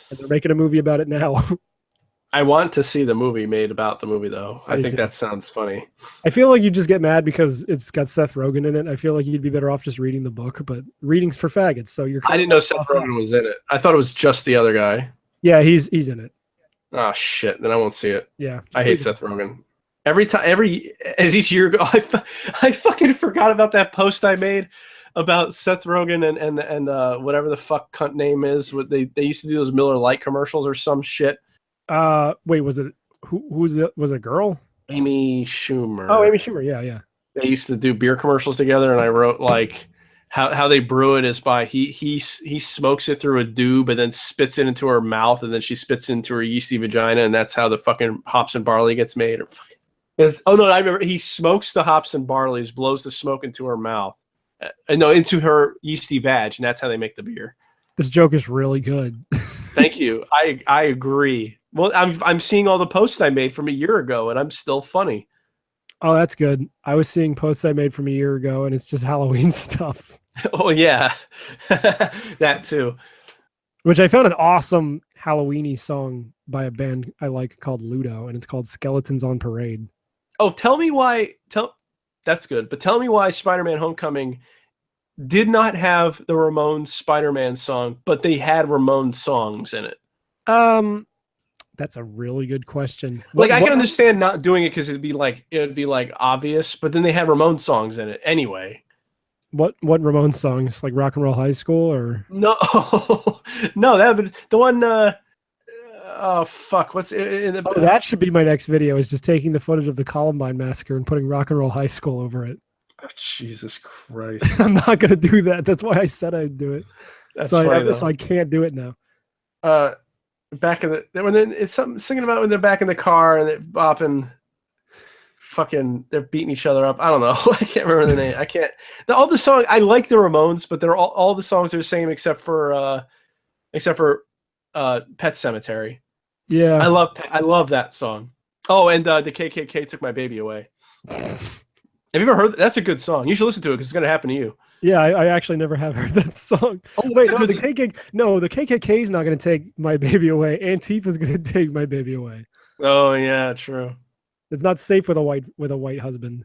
and they're making a movie about it now." I want to see the movie made about the movie, though. I think that sounds funny. I feel like you just get mad because it's got Seth Rogen in it. I feel like you'd be better off just reading the book, but reading's for faggots. So you're. I didn't know Seth Rogen was in it. I thought it was just the other guy. Yeah, he's in it. Oh shit! Then I won't see it. Yeah, I hate Seth Rogen. As each year go, I fucking forgot about that post I made about Seth Rogen and whatever the fuck cunt name is. What they used to do those Miller Lite commercials or some shit. Wait, was it was it a girl? Amy Schumer. Oh, Amy Schumer. Yeah. They used to do beer commercials together, and I wrote like how they brew it is by he smokes it through a doob and then spits it into her mouth, and then she spits into her yeasty vagina, and that's how the fucking hops and barley gets made. Oh no, I remember he smokes the hops and barleys, blows the smoke into her mouth, into her yeasty vag, and that's how they make the beer. This joke is really good. Thank you. I agree. Well, I'm seeing all the posts I made from a year ago, and I'm still funny. Oh, that's good. I was seeing posts I made from a year ago, and it's just Halloween stuff. Oh yeah, that too. Which I found an awesome Halloween-y song by a band I like called Ludo, and it's called Skeletons on Parade. Oh, tell me why. That's good, but tell me why Spider-Man: Homecoming did not have the Ramones Spider-Man song, but they had Ramones songs in it. That's a really good question. I can understand not doing it because it'd be like obvious, but then they had Ramones songs in it anyway. What Ramones songs? Like Rock and Roll High School or no, no, that would the one. Oh fuck! What's in the? Oh, that should be my next video. Is just taking the footage of the Columbine massacre and putting Rock and Roll High School over it. Oh, Jesus Christ! I'm not gonna do that. That's why I said I'd do it. That's so funny, so I can't do it now. Back in it's something singing about when they're back in the car and they're bopping. Fucking, they're beating each other up. I don't know. I can't remember the name. I can't. All the songs. I like the Ramones, but they're all the songs are the same except for Pet Sematary. Yeah, I love that song. Oh, and the KKK took my baby away. Have you ever heard? That's a good song. You should listen to it because it's gonna happen to you. Yeah, I actually never have heard that song. Oh wait, no, the KKK is not gonna take my baby away. Antifa's gonna take my baby away. Oh yeah, true. It's not safe with a white husband.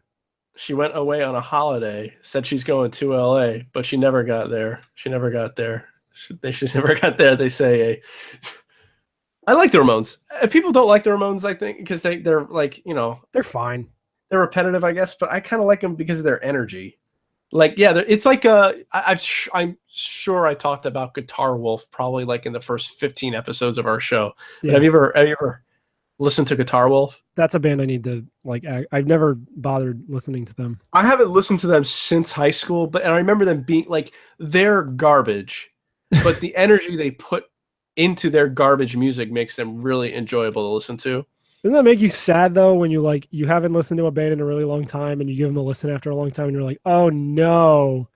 She went away on a holiday. Said she's going to LA, but she never got there. She never got there. She never got there. They say. I like the Ramones. People don't like the Ramones, I think, because they're like, they're fine. They're repetitive, I guess, but I kind of like them because of their energy. Like, yeah, it's like I'm sure I talked about Guitar Wolf probably like in the first 15 episodes of our show. Yeah. Have you ever listened to Guitar Wolf? That's a band I need to like. I've never bothered listening to them. I haven't listened to them since high school, and I remember them being like they're garbage, but the energy they put into their garbage music makes them really enjoyable to listen to. Doesn't that make you sad though when you haven't listened to a band in a really long time and you give them a listen after a long time and you're like, oh no,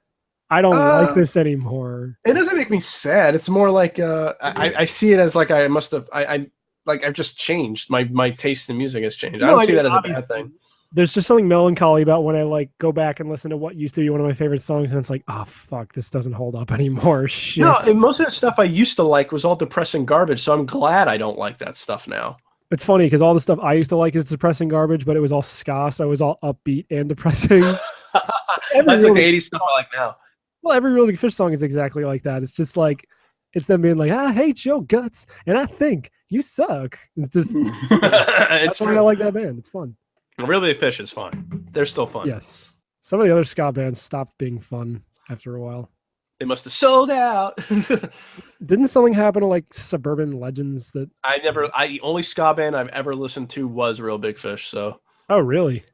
I don't like this anymore. It doesn't make me sad. It's more like I see it as like I must have I've just changed. My taste in music has changed. I don't see that as a bad thing. There's just something melancholy about when I like go back and listen to what used to be one of my favorite songs and it's like, oh fuck, this doesn't hold up anymore. Shit. No, and most of the stuff I used to like was all depressing garbage, so I'm glad I don't like that stuff now. It's funny because all the stuff I used to like is depressing garbage, but it was all ska, so it was all upbeat and depressing. That's like the 80s stuff I like now. Well, every Real Big Fish song is exactly like that. It's just like, it's them being like, I hate your guts, and I think you suck. It's just, that's why I like that band. It's fun. Real Big Fish is fun. They're still fun. Yes. Some of the other ska bands stopped being fun after a while. They must have sold out. Didn't something happen to like Suburban Legends that the only ska band I've ever listened to was Real Big Fish, so. Oh, really?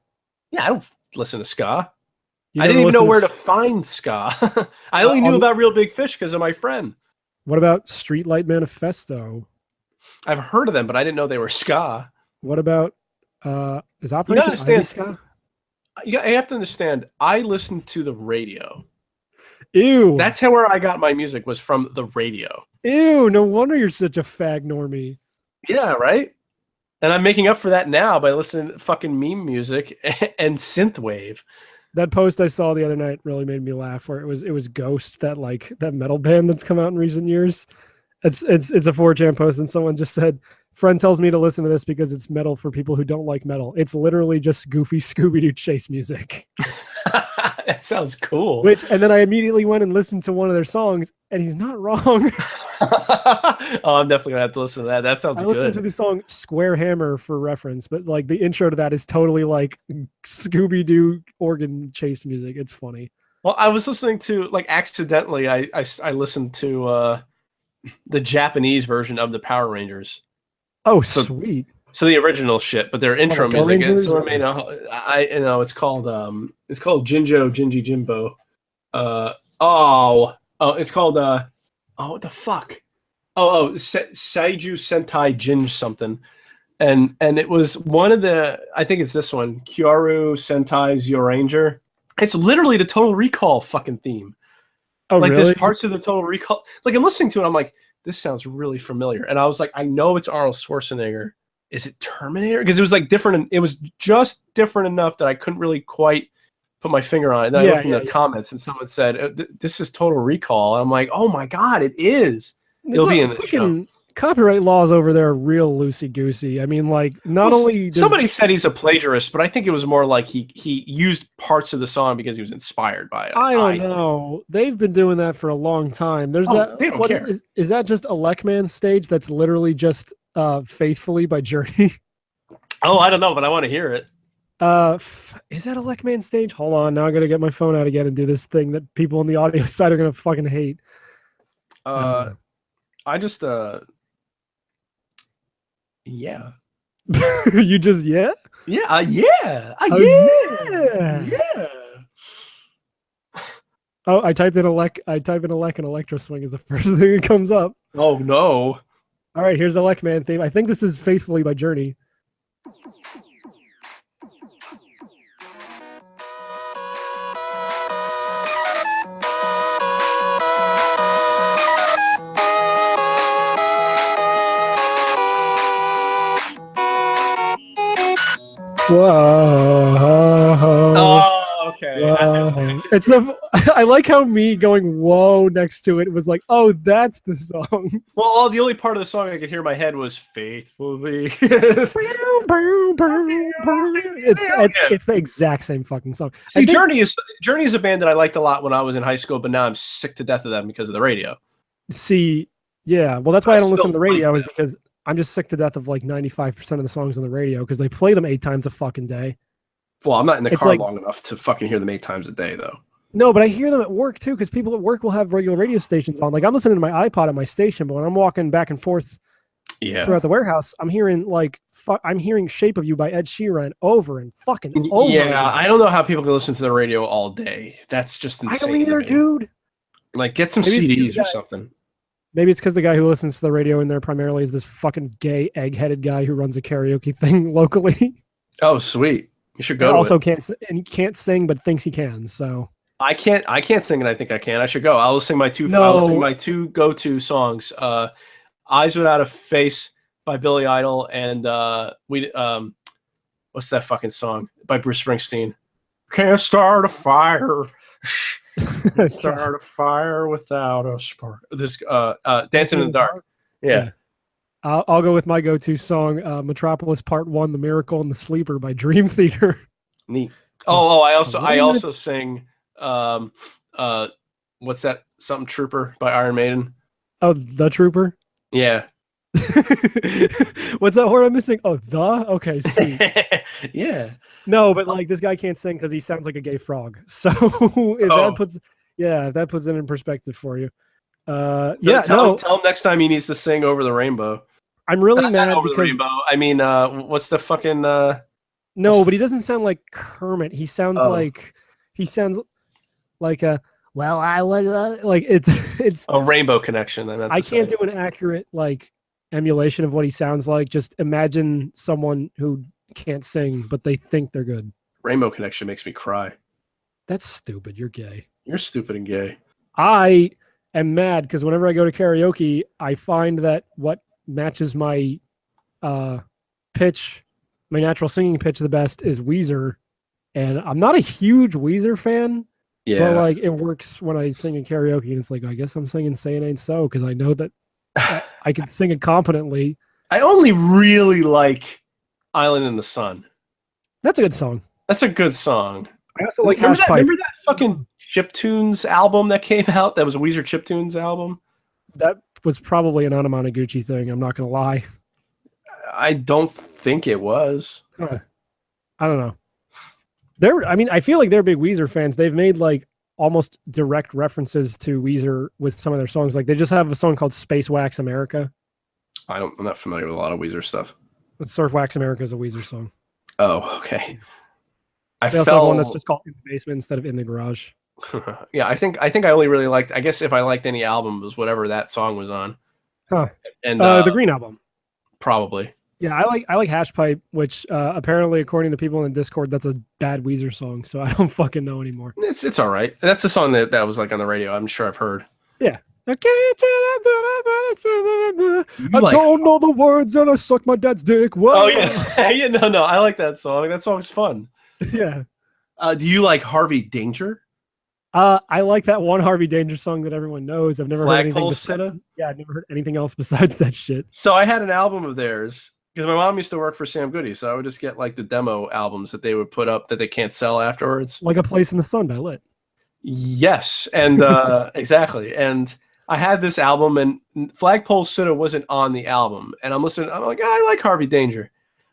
Yeah, I don't listen to ska. I didn't even know where to find ska. I only knew about Real Big Fish because of my friend. What about Streetlight Manifesto? I've heard of them, but I didn't know they were ska. What about is Operation Ivy ska? You have to understand, I listened to the radio. Ew. That's where I got my music, was from the radio. Ew, no wonder you're such a fag normie. Yeah, right? And I'm making up for that now by listening to fucking meme music and synthwave. That post I saw the other night really made me laugh, where it was Ghost, that metal band that's come out in recent years. It's a 4chan post, and someone just said, friend tells me to listen to this because it's metal for people who don't like metal. It's literally just goofy Scooby-Doo chase music. That sounds cool. And then I immediately went and listened to one of their songs, and he's not wrong. Oh, I'm definitely gonna have to listen to that. That sounds good. I listened to the song Square Hammer for reference, but like the intro to that is totally like Scooby-Doo organ chase music. It's funny. Well, I was listening to, like, accidentally, I listened to the Japanese version of the Power Rangers. Oh, sweet. So the original shit, but their intro music. It's it's called Jinjo Jinji Jimbo. It's called what the fuck? Saiju Sentai Jinj something. And it was one of the, I think it's this one, Kyoru Sentai Zyuranger. It's literally the Total Recall fucking theme. Oh, like, really? There's parts of the Total Recall. Like, I'm listening to it, I'm like, this sounds really familiar. And I was like, I know it's Arnold Schwarzenegger. Is it Terminator? Because it was like different. It was just different enough that I couldn't really quite put my finger on it. And then I looked in the comments and someone said, this is Total Recall. And I'm like, oh my God, it is. It'll be in the show. Copyright laws over there are real loosey-goosey. I mean, like, somebody said he's a plagiarist, but I think it was more like he used parts of the song because he was inspired by it. I don't know. They've been doing that for a long time. There's that. They don't care. Is that just a Leckman stage that's literally just Faithfully by Journey? Oh, I don't know, but I want to hear it. Is that a Leckman stage? Hold on, now I gotta get my phone out again and do this thing that people on the audio side are gonna fucking hate. I just yeah. You just yeah. Oh, I type in Elec and Electro Swing is the first thing that comes up. Oh no. All right, here's a Leckman theme. I think this is Faithfully by Journey. Whoa. Oh, okay. Whoa. I like how me going whoa next to it was like, oh, that's the song. Well, the only part of the song I could hear in my head was Faithfully. It's the exact same fucking song. See, Journey is a band that I liked a lot when I was in high school, but now I'm sick to death of them because of the radio. See, yeah, well, that's why I don't listen to the radio, is because I'm just sick to death of like 95% of the songs on the radio because they play them 8 times a fucking day. Well, I'm not in the car long enough to fucking hear them 8 times a day, though. No, but I hear them at work too, because people at work will have regular radio stations on. Like, I'm listening to my iPod at my station, but when I'm walking back and forth throughout the warehouse, I'm hearing "Shape of You" by Ed Sheeran over and fucking over. Yeah, I don't know how people can listen to the radio all day. That's just insane. I don't either, dude. Like, get some CDs or something. Maybe it's because the guy who listens to the radio in there primarily is this fucking gay, egg-headed guy who runs a karaoke thing locally. Oh, sweet! You should go. Also can't sing, but thinks he can. So I can't sing, and I think I can. I should go. I'll sing my two. I'll sing my 2 go-to songs: "Eyes Without a Face" by Billy Idol, and what's that fucking song by Bruce Springsteen? Can't start a fire. Start a fire without a spark. This Dancing in the Dark. Yeah. I'll go with my go-to song, Metropolis Part 1, The Miracle and the Sleeper by Dream Theater. Neat. I also sing what's that? Something Trooper by Iron Maiden. Oh, The Trooper? Yeah. What's that word I'm missing? Oh, the? Okay, sweet. Yeah. No, but like, this guy can't sing because he sounds like a gay frog. So that puts it in perspective for you. Tell him next time he needs to sing Over the Rainbow. I'm really mad over because the rainbow. I mean, what's the fucking No, but he doesn't sound like Kermit. He sounds like a well, I was like it's a Rainbow Connection. I can't do an accurate like emulation of what he sounds like. Just imagine someone who can't sing, but they think they're good. Rainbow Connection makes me cry. That's stupid. You're gay. You're stupid and gay. I am mad because whenever I go to karaoke, I find that what matches my pitch, my natural singing pitch the best is Weezer. And I'm not a huge Weezer fan. Yeah. But like, it works when I sing in karaoke, and it's like, I guess I'm singing Say It Ain't So because I know that I can sing it competently. I only really like Island in the Sun. That's a good song. That's a good song. I also like remember Hash Pipe. Remember that fucking Chiptunes album that came out? That was a Weezer Chiptunes album. That was probably an Anamanaguchi thing. I'm not gonna lie. I don't think it was. I don't know. I feel like they're big Weezer fans. They've made like almost direct references to Weezer with some of their songs. Like they just have a song called Space Wax America. I'm not familiar with a lot of Weezer stuff. Surf Wax America is a Weezer song. Oh, okay. They also have one that's just called In the Basement instead of In the Garage. Yeah, I think I only really liked. I guess if I liked any album, it was whatever that song was on. Huh. And the Green Album. Probably. Yeah, I like Hash Pipe, which apparently, according to people in the Discord, that's a bad Weezer song. So I don't fucking know anymore. It's all right. That's the song that was like on the radio. I'm sure I've heard. Yeah. I don't know the words and I suck my dad's dick. Whoa. Oh yeah, yeah. No. I like that song. That song's fun. Yeah. Do you like Harvey Danger? I like that one Harvey Danger song that everyone knows. I've never heard anything besides. Yeah, I've never heard anything else besides that shit. So I had an album of theirs because my mom used to work for Sam Goody, so I would just get like the demo albums that they would put up that they can't sell afterwards. Like A Place in the Sun by Lit. Yes, and exactly. And I had this album, and Flagpole Sitta wasn't on the album, and I'm listening. I'm like, I like Harvey Danger.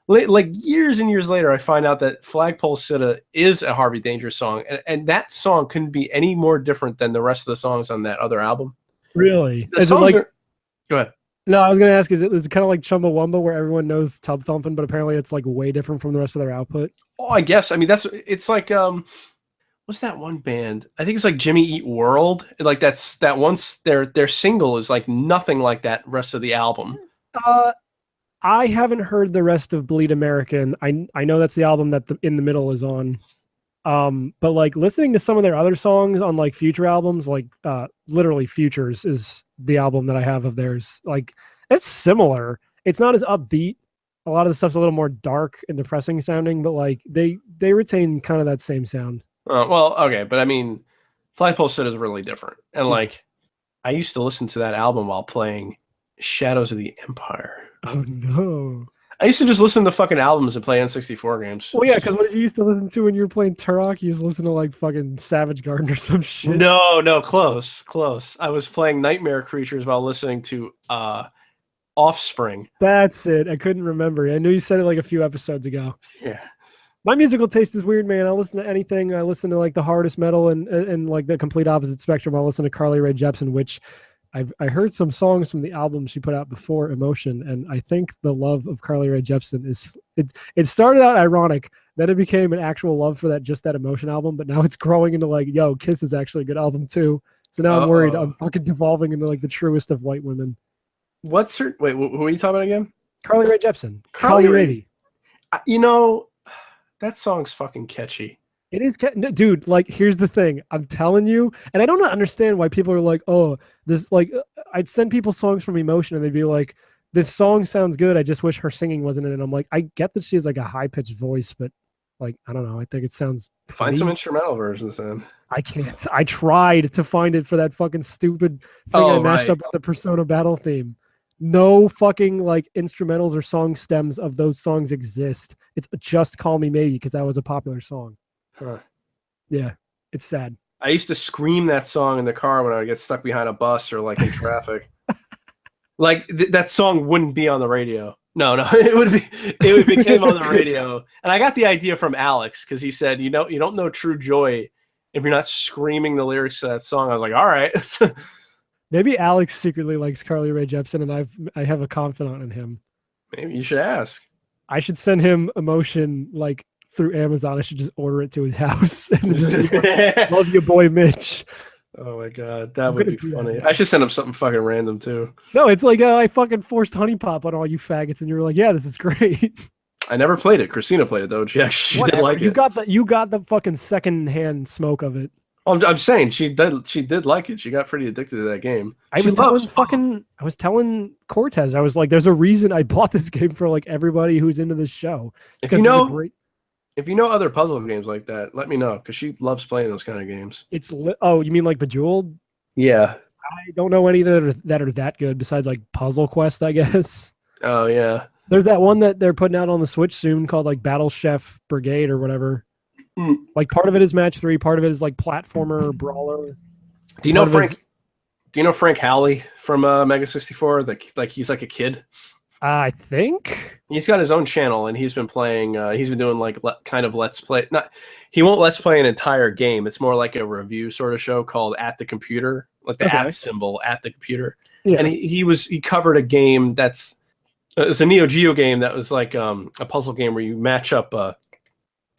Like years and years later, I find out that Flagpole Sitta is a Harvey Danger song, and that song couldn't be any more different than the rest of the songs on that other album. Really? Is it like? Go ahead. No, I was gonna ask, is it kind of like Chumbawamba where everyone knows Tub Thumping, but apparently it's like way different from the rest of their output? Oh, I guess. I mean, it's like what's that one band? I think it's like Jimmy Eat World. Like that once their single is like nothing like that rest of the album. I haven't heard the rest of Bleed American. I know that's the album that In the Middle is on. But like listening to some of their other songs on like future albums, like literally Futures is the album that I have of theirs. Like it's similar. It's not as upbeat. A lot of the stuff's a little more dark and depressing sounding, but like they retain kind of that same sound. Well, okay, but I mean, Flagpole Sitta is really different. And like I used to listen to that album while playing Shadows of the Empire. Oh no! I used to just listen to fucking albums and play N64 games. Well, yeah, because what did you used to listen to when you were playing Turok? You used to listen to like fucking Savage Garden or some shit. No, close. I was playing Nightmare Creatures while listening to Offspring. That's it. I couldn't remember. I knew you said it like a few episodes ago. Yeah. My musical taste is weird, man. I listen to anything. I listen to like the hardest metal and like the complete opposite spectrum. I listen to Carly Rae Jepsen, which I heard some songs from the album she put out before Emotion, and I think the love of Carly Rae Jepsen it started out ironic, then it became an actual love for that Emotion album, but now it's growing into like, yo, Kiss is actually a good album too. So now I'm worried I'm fucking devolving into like the truest of white women. What's her? Wait, who are you talking about again? Carly Rae Jepsen. Carly Rae. You know, that song's fucking catchy. It is, dude. Like, here's the thing. I'm telling you, and I don't understand why people are like, "Oh, this." Like, I'd send people songs from Emotion, and they'd be like, "This song sounds good. I just wish her singing wasn't in it." And I'm like, I get that she has like a high pitched voice, but like, I don't know. I think it sounds. Find some instrumental versions then. I can't. I tried to find it for that fucking stupid thing I mashed up with the Persona Battle theme. No fucking like instrumentals or song stems of those songs exist. It's just Call Me Maybe because that was a popular song. Huh. Yeah, it's sad. I used to scream that song in the car when I would get stuck behind a bus or like in traffic. Like that song wouldn't be on the radio. No, it became on the radio. And I got the idea from Alex because he said, you don't know true joy if you're not screaming the lyrics to that song. I was like, all right. Maybe Alex secretly likes Carly Rae Jepsen, and I have a confidant in him. Maybe you should ask. I should send him Emotion like through Amazon. I should just order it to his house. And just like, love you, boy, Mitch. Oh my god, that would be funny. I should send him something fucking random too. No, it's like I fucking forced Honey Pop on all you faggots, and you were like, "Yeah, this is great." I never played it. Christina played it though. She did like it. You got the fucking second-hand smoke of it. I'm saying she did like it. She got pretty addicted to that game. I was telling Cortez, I was like, "There's a reason I bought this game for like everybody who's into this show." If you know other puzzle games like that, let me know because she loves playing those kind of games. Oh, you mean like Bejeweled? Yeah. I don't know any that are that good besides like Puzzle Quest, I guess. Oh yeah. There's that one that they're putting out on the Switch soon called like Battle Chef Brigade or whatever. Like part of it is match 3, part of it is like platformer brawler. Do you know Frank? Do you know Frank Howley from Mega 64? Like he's like a kid. I think he's got his own channel and he's been playing. He's been doing like kind of let's play. He won't let's play an entire game. It's more like a review sort of show called At the Computer, like the at symbol at the computer. Yeah. And he covered a game that's it's a Neo Geo game that was like a puzzle game where you match up. I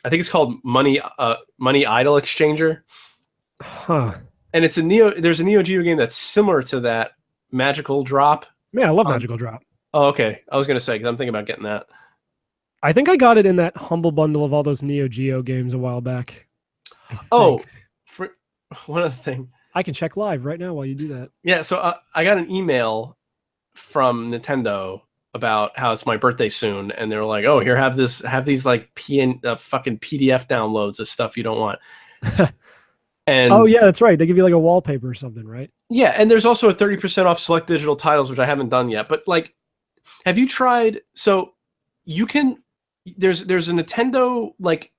think it's called Money Idol Exchanger. Huh. And there's a Neo Geo game that's similar to that, Magical Drop. Yeah, I love Magical Drop. Oh, okay. I was going to say, because I'm thinking about getting that. I think I got it in that humble bundle of all those Neo Geo games a while back. Oh, for one other thing. I can check live right now while you do that. Yeah, so I got an email from Nintendo about how it's my birthday soon, and they're like, "Oh, here, have these like fucking PDF downloads of stuff you don't want." And oh yeah, that's right. They give you like a wallpaper or something, right? Yeah, and there's also a 30% off select digital titles, which I haven't done yet. But like, have you tried? So you can. There's a Nintendo like,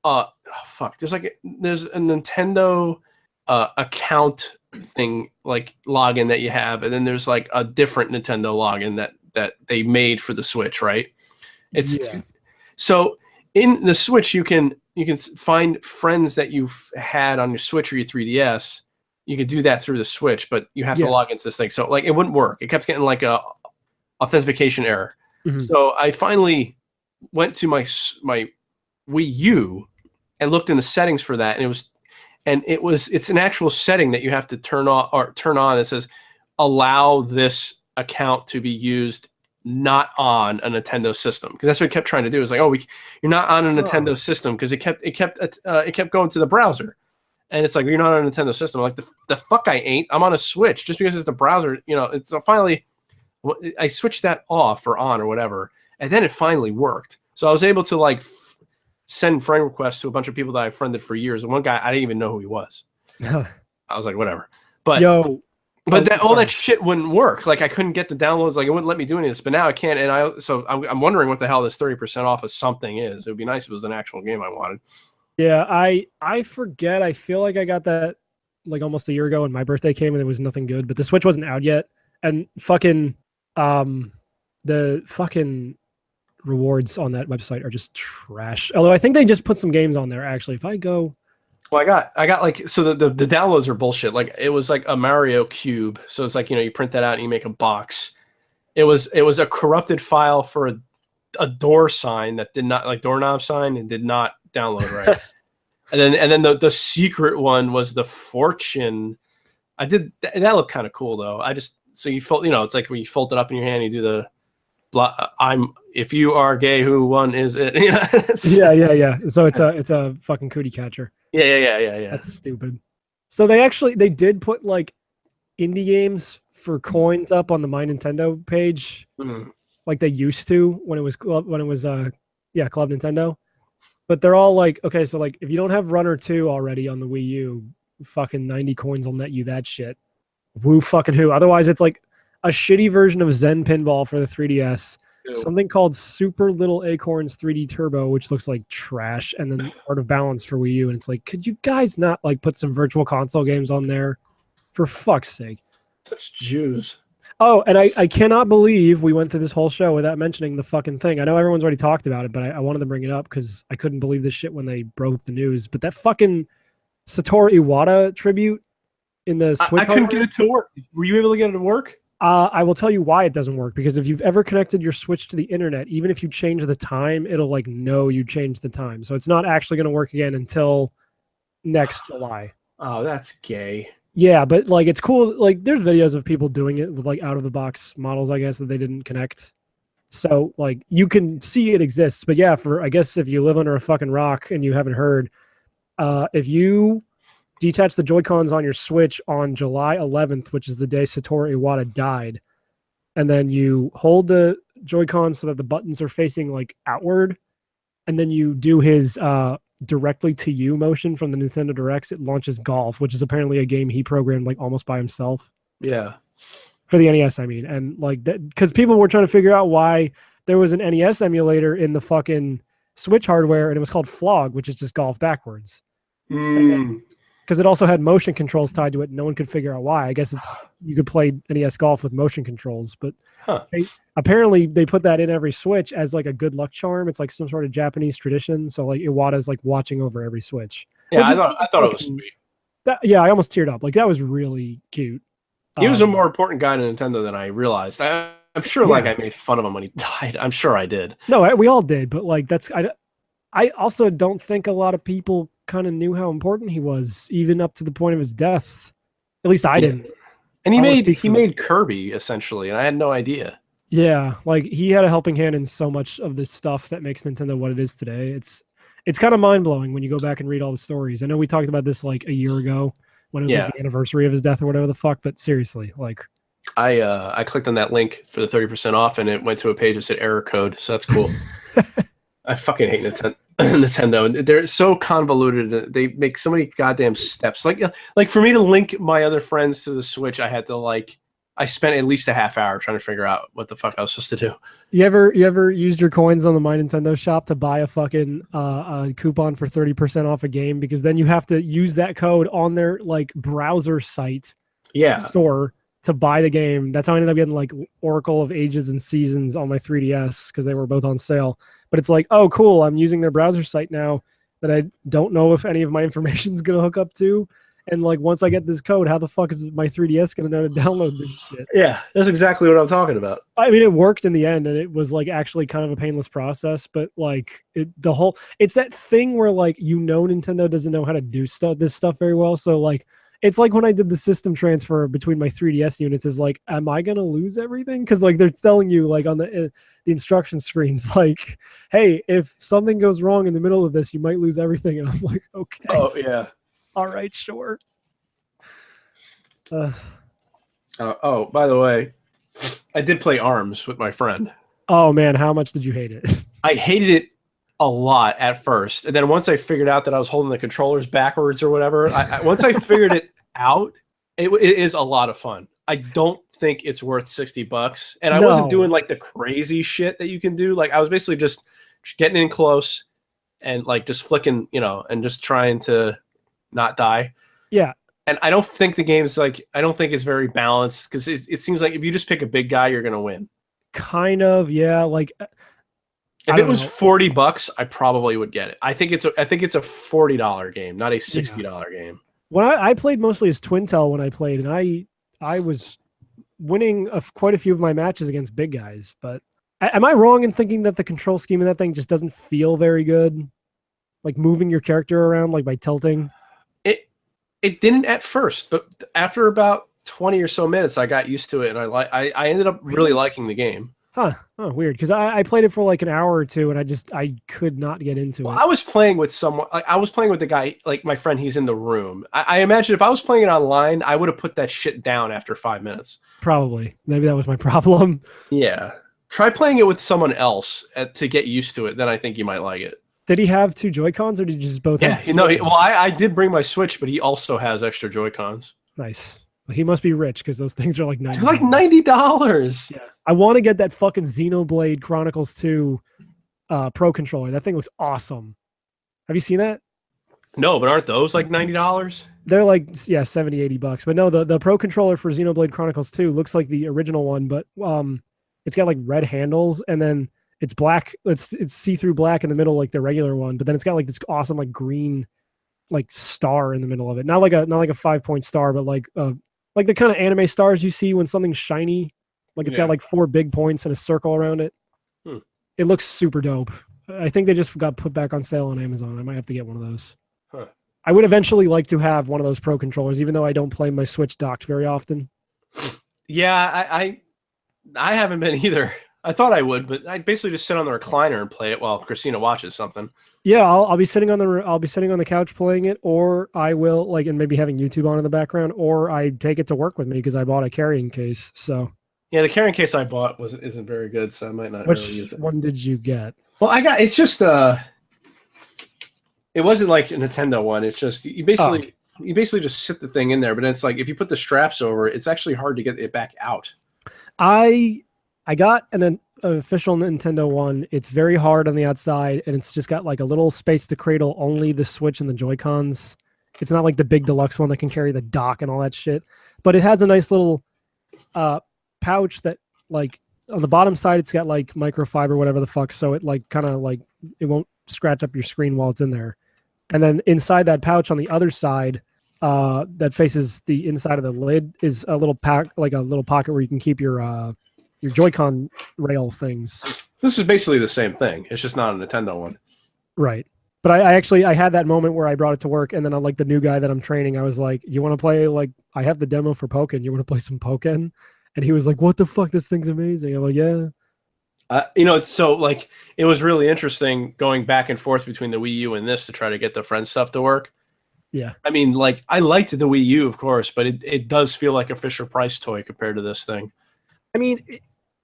there's a Nintendo account thing like login that you have, and then there's like a different Nintendo login that they made for the Switch, right? So in the Switch you can find friends that you've had on your Switch or your 3DS. You can do that through the Switch, but you have to log into this thing. So like it wouldn't work. It kept getting like a authentication error. Mm-hmm. So I finally went to my Wii U and looked in the settings for that, and it's an actual setting that you have to turn on that says allow this account to be used not on a Nintendo system, because that's what it kept trying to do. It's like, you're not on a Nintendo system, because it kept going to the browser, and it's like, you're not on a Nintendo system. I'm like, the fuck I ain't. I'm on a Switch. Just because it's the browser, it's finally I switched that off or on or whatever, and then it finally worked. So I was able to like send friend requests to a bunch of people that I friended for years, and one guy I didn't even know who he was. I was like, whatever. But all that shit wouldn't work. Like I couldn't get the downloads. Like it wouldn't let me do any of this. But now I can. And I'm wondering what the hell this 30% off of something is. It would be nice if it was an actual game I wanted. Yeah, I forget. I feel like I got that like almost a year ago, and my birthday came, and it was nothing good. But the Switch wasn't out yet, and the fucking rewards on that website are just trash. Although I think they just put some games on there. Actually, if I go. Well, I got like, so the downloads are bullshit. Like it was like a Mario cube. So it's like, you print that out and you make a box. It was a corrupted file for a door sign that did not, like doorknob sign, and did not download right. and then the secret one was the fortune. That looked kind of cool though. So you fold, it's like when you fold it up in your hand, you do the if you are gay, who one is it? Yeah. So it's a fucking cootie catcher. Yeah. That's stupid. So they did put like indie games for coins up on the My Nintendo page, like they used to when it was Club Nintendo. But they're all like, okay, so like if you don't have Runner 2 already on the Wii U, fucking 90 coins will net you that shit. Woo fucking who. Otherwise it's like a shitty version of Zen Pinball for the 3DS. Something called Super Little Acorns 3D Turbo, which looks like trash, and then Art of Balance for Wii U. And it's like, could you guys not like put some virtual console games on there? For fuck's sake. Such Jews. Oh, and I cannot believe we went through this whole show without mentioning the fucking thing. I know everyone's already talked about it, but I wanted to bring it up because I couldn't believe this shit when they broke the news. But that fucking Satoru Iwata tribute in the Switch. I couldn't get it to work. Were you able to get it to work? I will tell you why it doesn't work, because if you've ever connected your Switch to the internet, even if you change the time, it'll like know you changed the time. So it's not actually going to work again until next July. Oh, that's gay. Yeah, but like it's cool. Like there's videos of people doing it with like out of the box models, I guess, that they didn't connect. So like you can see it exists. But yeah, I guess if you live under a fucking rock and you haven't heard, if you detach the Joy-Cons on your Switch on July 11th, which is the day Satoru Iwata died, and then you hold the Joy-Cons so that the buttons are facing like outward, and then you do his directly to you motion from the Nintendo Directs, it launches Golf, which is apparently a game he programmed like almost by himself. Yeah. For the NES, I mean. And like that, because people were trying to figure out why there was an NES emulator in the fucking Switch hardware, and it was called Flog, which is just golf backwards. Because it also had motion controls tied to it. No one could figure out why. I guess you could play NES golf with motion controls, but apparently they put that in every Switch as like a good luck charm. It's like some sort of Japanese tradition. So like Iwata's like watching over every Switch. Yeah, I thought it was sweet. Yeah, I almost teared up. Like that was really cute. He was a more important guy to Nintendo than I realized. I'm sure like I made fun of him when he died. I'm sure I did. No, we all did, but like I also don't think a lot of people kind of knew how important he was, even up to the point of his death. At least I didn't. And he made Kirby essentially, and I had no idea. Yeah, like he had a helping hand in so much of this stuff that makes Nintendo what it is today. It's kind of mind blowing when you go back and read all the stories. I know we talked about this like a year ago when it was like the anniversary of his death or whatever the fuck. But seriously, like I clicked on that link for the 30% off, and it went to a page that said error code. So that's cool. I fucking hate Nintendo, and they're so convoluted. They make so many goddamn steps. Like for me to link my other friends to the Switch, I spent at least a half hour trying to figure out what the fuck I was supposed to do. You ever used your coins on the My Nintendo shop to buy a fucking a coupon for 30% off a game, because then you have to use that code on their like browser site store to buy the game. That's how I ended up getting like Oracle of Ages and Seasons on my 3DS because they were both on sale. But it's like, oh, cool, I'm using their browser site now that I don't know if any of my information is going to hook up to. And like, once I get this code, how the fuck is my 3DS going to know to download this shit? Yeah, that's exactly what I'm talking about. I mean, it worked in the end, and it was like actually kind of a painless process. But like, it's that thing where like, Nintendo doesn't know how to do this stuff very well. So like, it's like when I did the system transfer between my 3DS units, is like, am I going to lose everything? Because like they're telling you like on the instruction screens, like, hey, if something goes wrong in the middle of this, you might lose everything. And I'm like, okay. Oh yeah. All right, sure. By the way, I did play ARMS with my friend. Oh man, how much did you hate it? I hated it a lot at first, and then once I figured out that I was holding the controllers backwards or whatever, once I figured it out, it is a lot of fun. I don't think it's worth $60, and I wasn't doing like the crazy shit that you can do. Like I was basically just getting in close and like just flicking, and just trying to not die. Yeah. And I don't think the game's like, I don't think it's very balanced, because it seems like if you just pick a big guy, you're gonna win. Kind of, yeah. Like if it was $40, I probably would get it. I think it's a $40 game, not a $60 game. When I played mostly as Twintel when I played, and I was winning quite a few of my matches against big guys. But am I wrong in thinking that the control scheme of that thing just doesn't feel very good? Like moving your character around, like by tilting. It didn't at first, but after about 20 or so minutes, I got used to it, and I ended up really liking the game. Huh? Oh, weird. Because I played it for like an hour or two, and I could not get into it. I was playing with someone. I was playing with the guy, like my friend. He's in the room. I imagine if I was playing it online, I would have put that shit down after 5 minutes. Probably. Maybe that was my problem. Yeah. Try playing it with someone else to get used to it. Then I think you might like it. Did he have two Joy-Cons, or did you just both have? Yeah, I did bring my Switch, but he also has extra Joy-Cons. Nice. Well, he must be rich, because those things are like $90. They're like $90. Yeah. I want to get that fucking Xenoblade Chronicles 2 Pro controller. That thing looks awesome. Have you seen that? No, but aren't those like $90? They're like, yeah, $70, $80. But no, the Pro controller for Xenoblade Chronicles 2 looks like the original one, but it's got like red handles, and then it's black. It's see-through black in the middle, like the regular one. But then it's got like this awesome like green, like star in the middle of it. Not like a 5-point star, but like the kind of anime stars you see when something's shiny. Like it's got like 4 big points and a circle around it. It looks super dope. I think they just got put back on sale on Amazon. I might have to get one of those. Huh. I would eventually like to have one of those Pro controllers, even though I don't play my Switch docked very often. Yeah, I haven't been either. I thought I would, but I basically just sit on the recliner and play it while Christina watches something. Yeah, I'll be sitting on the couch playing it, or I will and maybe having YouTube on in the background, or I take it to work with me because I bought a carrying case. So yeah, the carrying case I bought isn't very good, so I might not really use it. Which one did you get? Well, it's just it wasn't like a Nintendo one. It's just you basically you basically just sit the thing in there, but it's like if you put the straps over it, it's actually hard to get it back out. I got an official Nintendo one. It's very hard on the outside, and it's just got like a little space to cradle only the Switch and the Joy-Cons. It's not like the big deluxe one that can carry the dock and all that shit. But it has a nice little pouch that, like, on the bottom side, it's got like microfiber, whatever the fuck, so it like kind of like it won't scratch up your screen while it's in there. And then inside that pouch on the other side, that faces the inside of the lid, is a little like a little pocket where you can keep your Joy-Con rail things. This is basically the same thing. It's just not a Nintendo one. Right. But I actually had that moment where I brought it to work, and then I'm like the new guy that I'm training, I was like, you want to play, like, I have the demo for Pokken. You want to play some Pokken? And he was like, what the fuck? This thing's amazing. I'm like, yeah. It's so, like, it was really interesting going back and forth between the Wii U and this to try to get the friend stuff to work. Yeah. I mean, like, I liked the Wii U, of course, but it does feel like a Fisher-Price toy compared to this thing. I mean,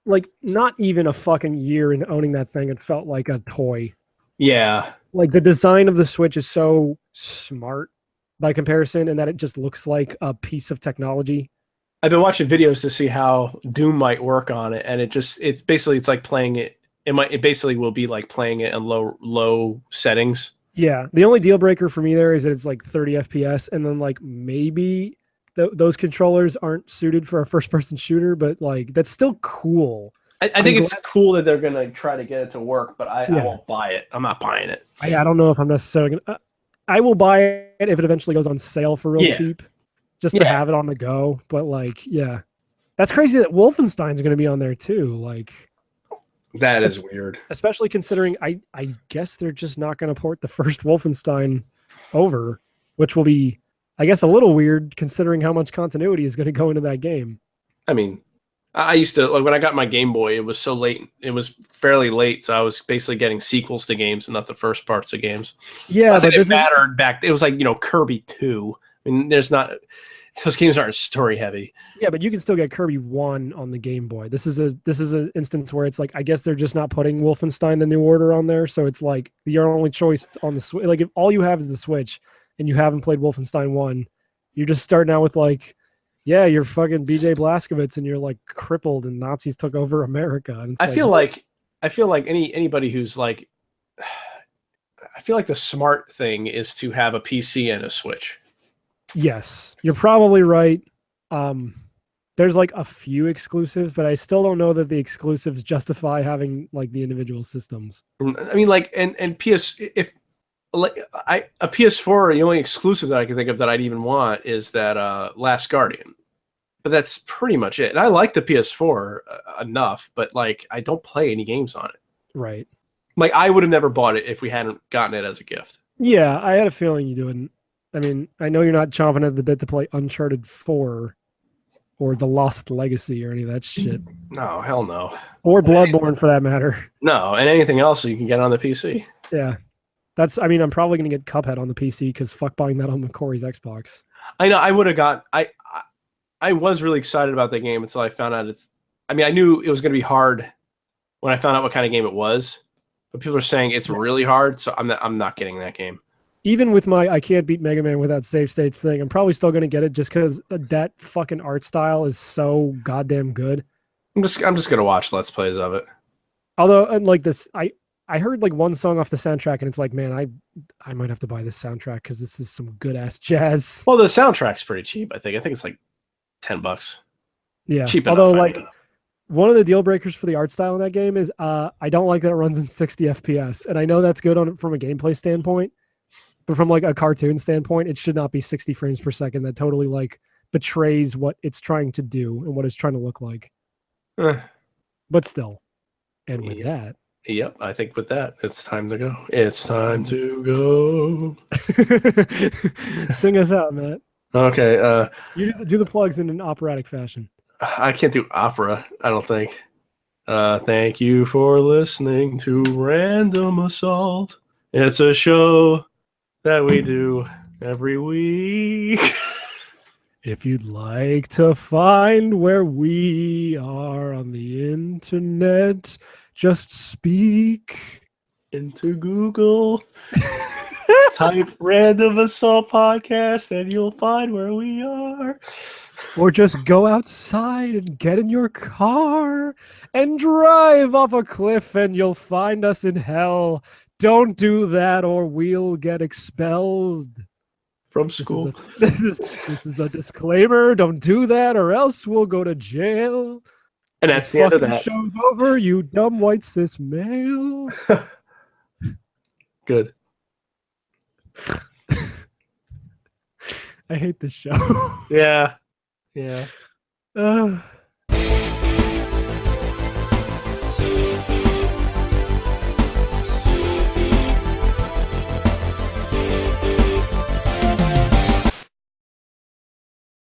like, not even a fucking year in owning that thing, it felt like a toy. Yeah. Like, the design of the Switch is so smart by comparison, and that it just looks like a piece of technology. I've been watching videos to see how Doom might work on it, and it's basically like playing it. It basically will be like playing it in low settings. Yeah, the only deal breaker for me there is that it's like 30 FPS, and then like maybe those controllers aren't suited for a first-person shooter, but like that's still cool. I think it's cool that they're gonna try to get it to work, but I won't buy it. I'm not buying it. I don't know if I'm necessarily gonna. I will buy it if it eventually goes on sale for real cheap, just to have it on the go. But like, yeah, that's crazy that Wolfenstein's going to be on there too. Like, that is weird, especially considering I guess they're just not going to port the first Wolfenstein over, which will be, I guess, a little weird considering how much continuity is going to go into that game. I mean, I used to, like, when I got my Game Boy, it was so late. It was fairly late, so I was basically getting sequels to games and not the first parts of games. Yeah, but it mattered back. It was like, Kirby 2. I mean, those games aren't story heavy. Yeah, but you can still get Kirby 1 on the Game Boy. This is an instance where it's like, I guess they're just not putting Wolfenstein: The New Order on there, so it's like your only choice on the Switch. Like, if all you have is the Switch and you haven't played Wolfenstein 1, you're just starting out with like, yeah, you're fucking BJ Blazkowicz and you're like crippled and Nazis took over America. And I feel like anybody who's like, I feel like the smart thing is to have a PC and a Switch. Yes, you're probably right. There's like a few exclusives, but I still don't know that the exclusives justify having like the individual systems. I mean, like, and PS, if like a PS4, the only exclusive that I can think of that I'd even want is that Last Guardian. But that's pretty much it. And I like the PS4 enough, but like I don't play any games on it. Right. Like, I would have never bought it if we hadn't gotten it as a gift. Yeah, I had a feeling you wouldn't. I mean, I know you're not chomping at the bit to play Uncharted 4 or The Lost Legacy or any of that shit. No, hell no. Or Bloodborne for that matter. No, and anything else you can get on the PC. Yeah. I'm probably going to get Cuphead on the PC because fuck buying that on Corey's Xbox. I know, I would have got... I was really excited about the game until I found out I knew it was going to be hard when I found out what kind of game it was. But people are saying it's really hard, so I'm not getting that game. Even with my I can't beat Mega Man without save states thing, I'm probably still going to get it just because that fucking art style is so goddamn good. I'm just going to watch Let's Plays of it. Although, like this, I heard like one song off the soundtrack, and it's like, man, I might have to buy this soundtrack because this is some good ass jazz. Well, the soundtrack's pretty cheap. I think it's like $10. Yeah. Cheap Although, enough. like, one of the deal breakers for the art style in that game is I don't like that it runs in 60 FPS, and I know that's good from a gameplay standpoint, but from like a cartoon standpoint, it should not be 60 frames per second. That totally like betrays what it's trying to do and what it's trying to look like. But still, and with that. Yep, I think with that, it's time to go. It's time to go. Sing us out, Matt. Okay. You do the plugs in an operatic fashion. I can't do opera, I don't think. Thank you for listening to Random Assault. It's a show that we do every week. If you'd like to find where we are on the internet, just speak into Google. Type Random Assault Podcast and you'll find where we are. Or just go outside and get in your car and drive off a cliff and you'll find us in hell. Don't do that or we'll get expelled. From school. This is a disclaimer. Don't do that or else we'll go to jail. And that's the end of that. Show's over, you dumb white cis male. Good. I hate this show. Yeah. Yeah.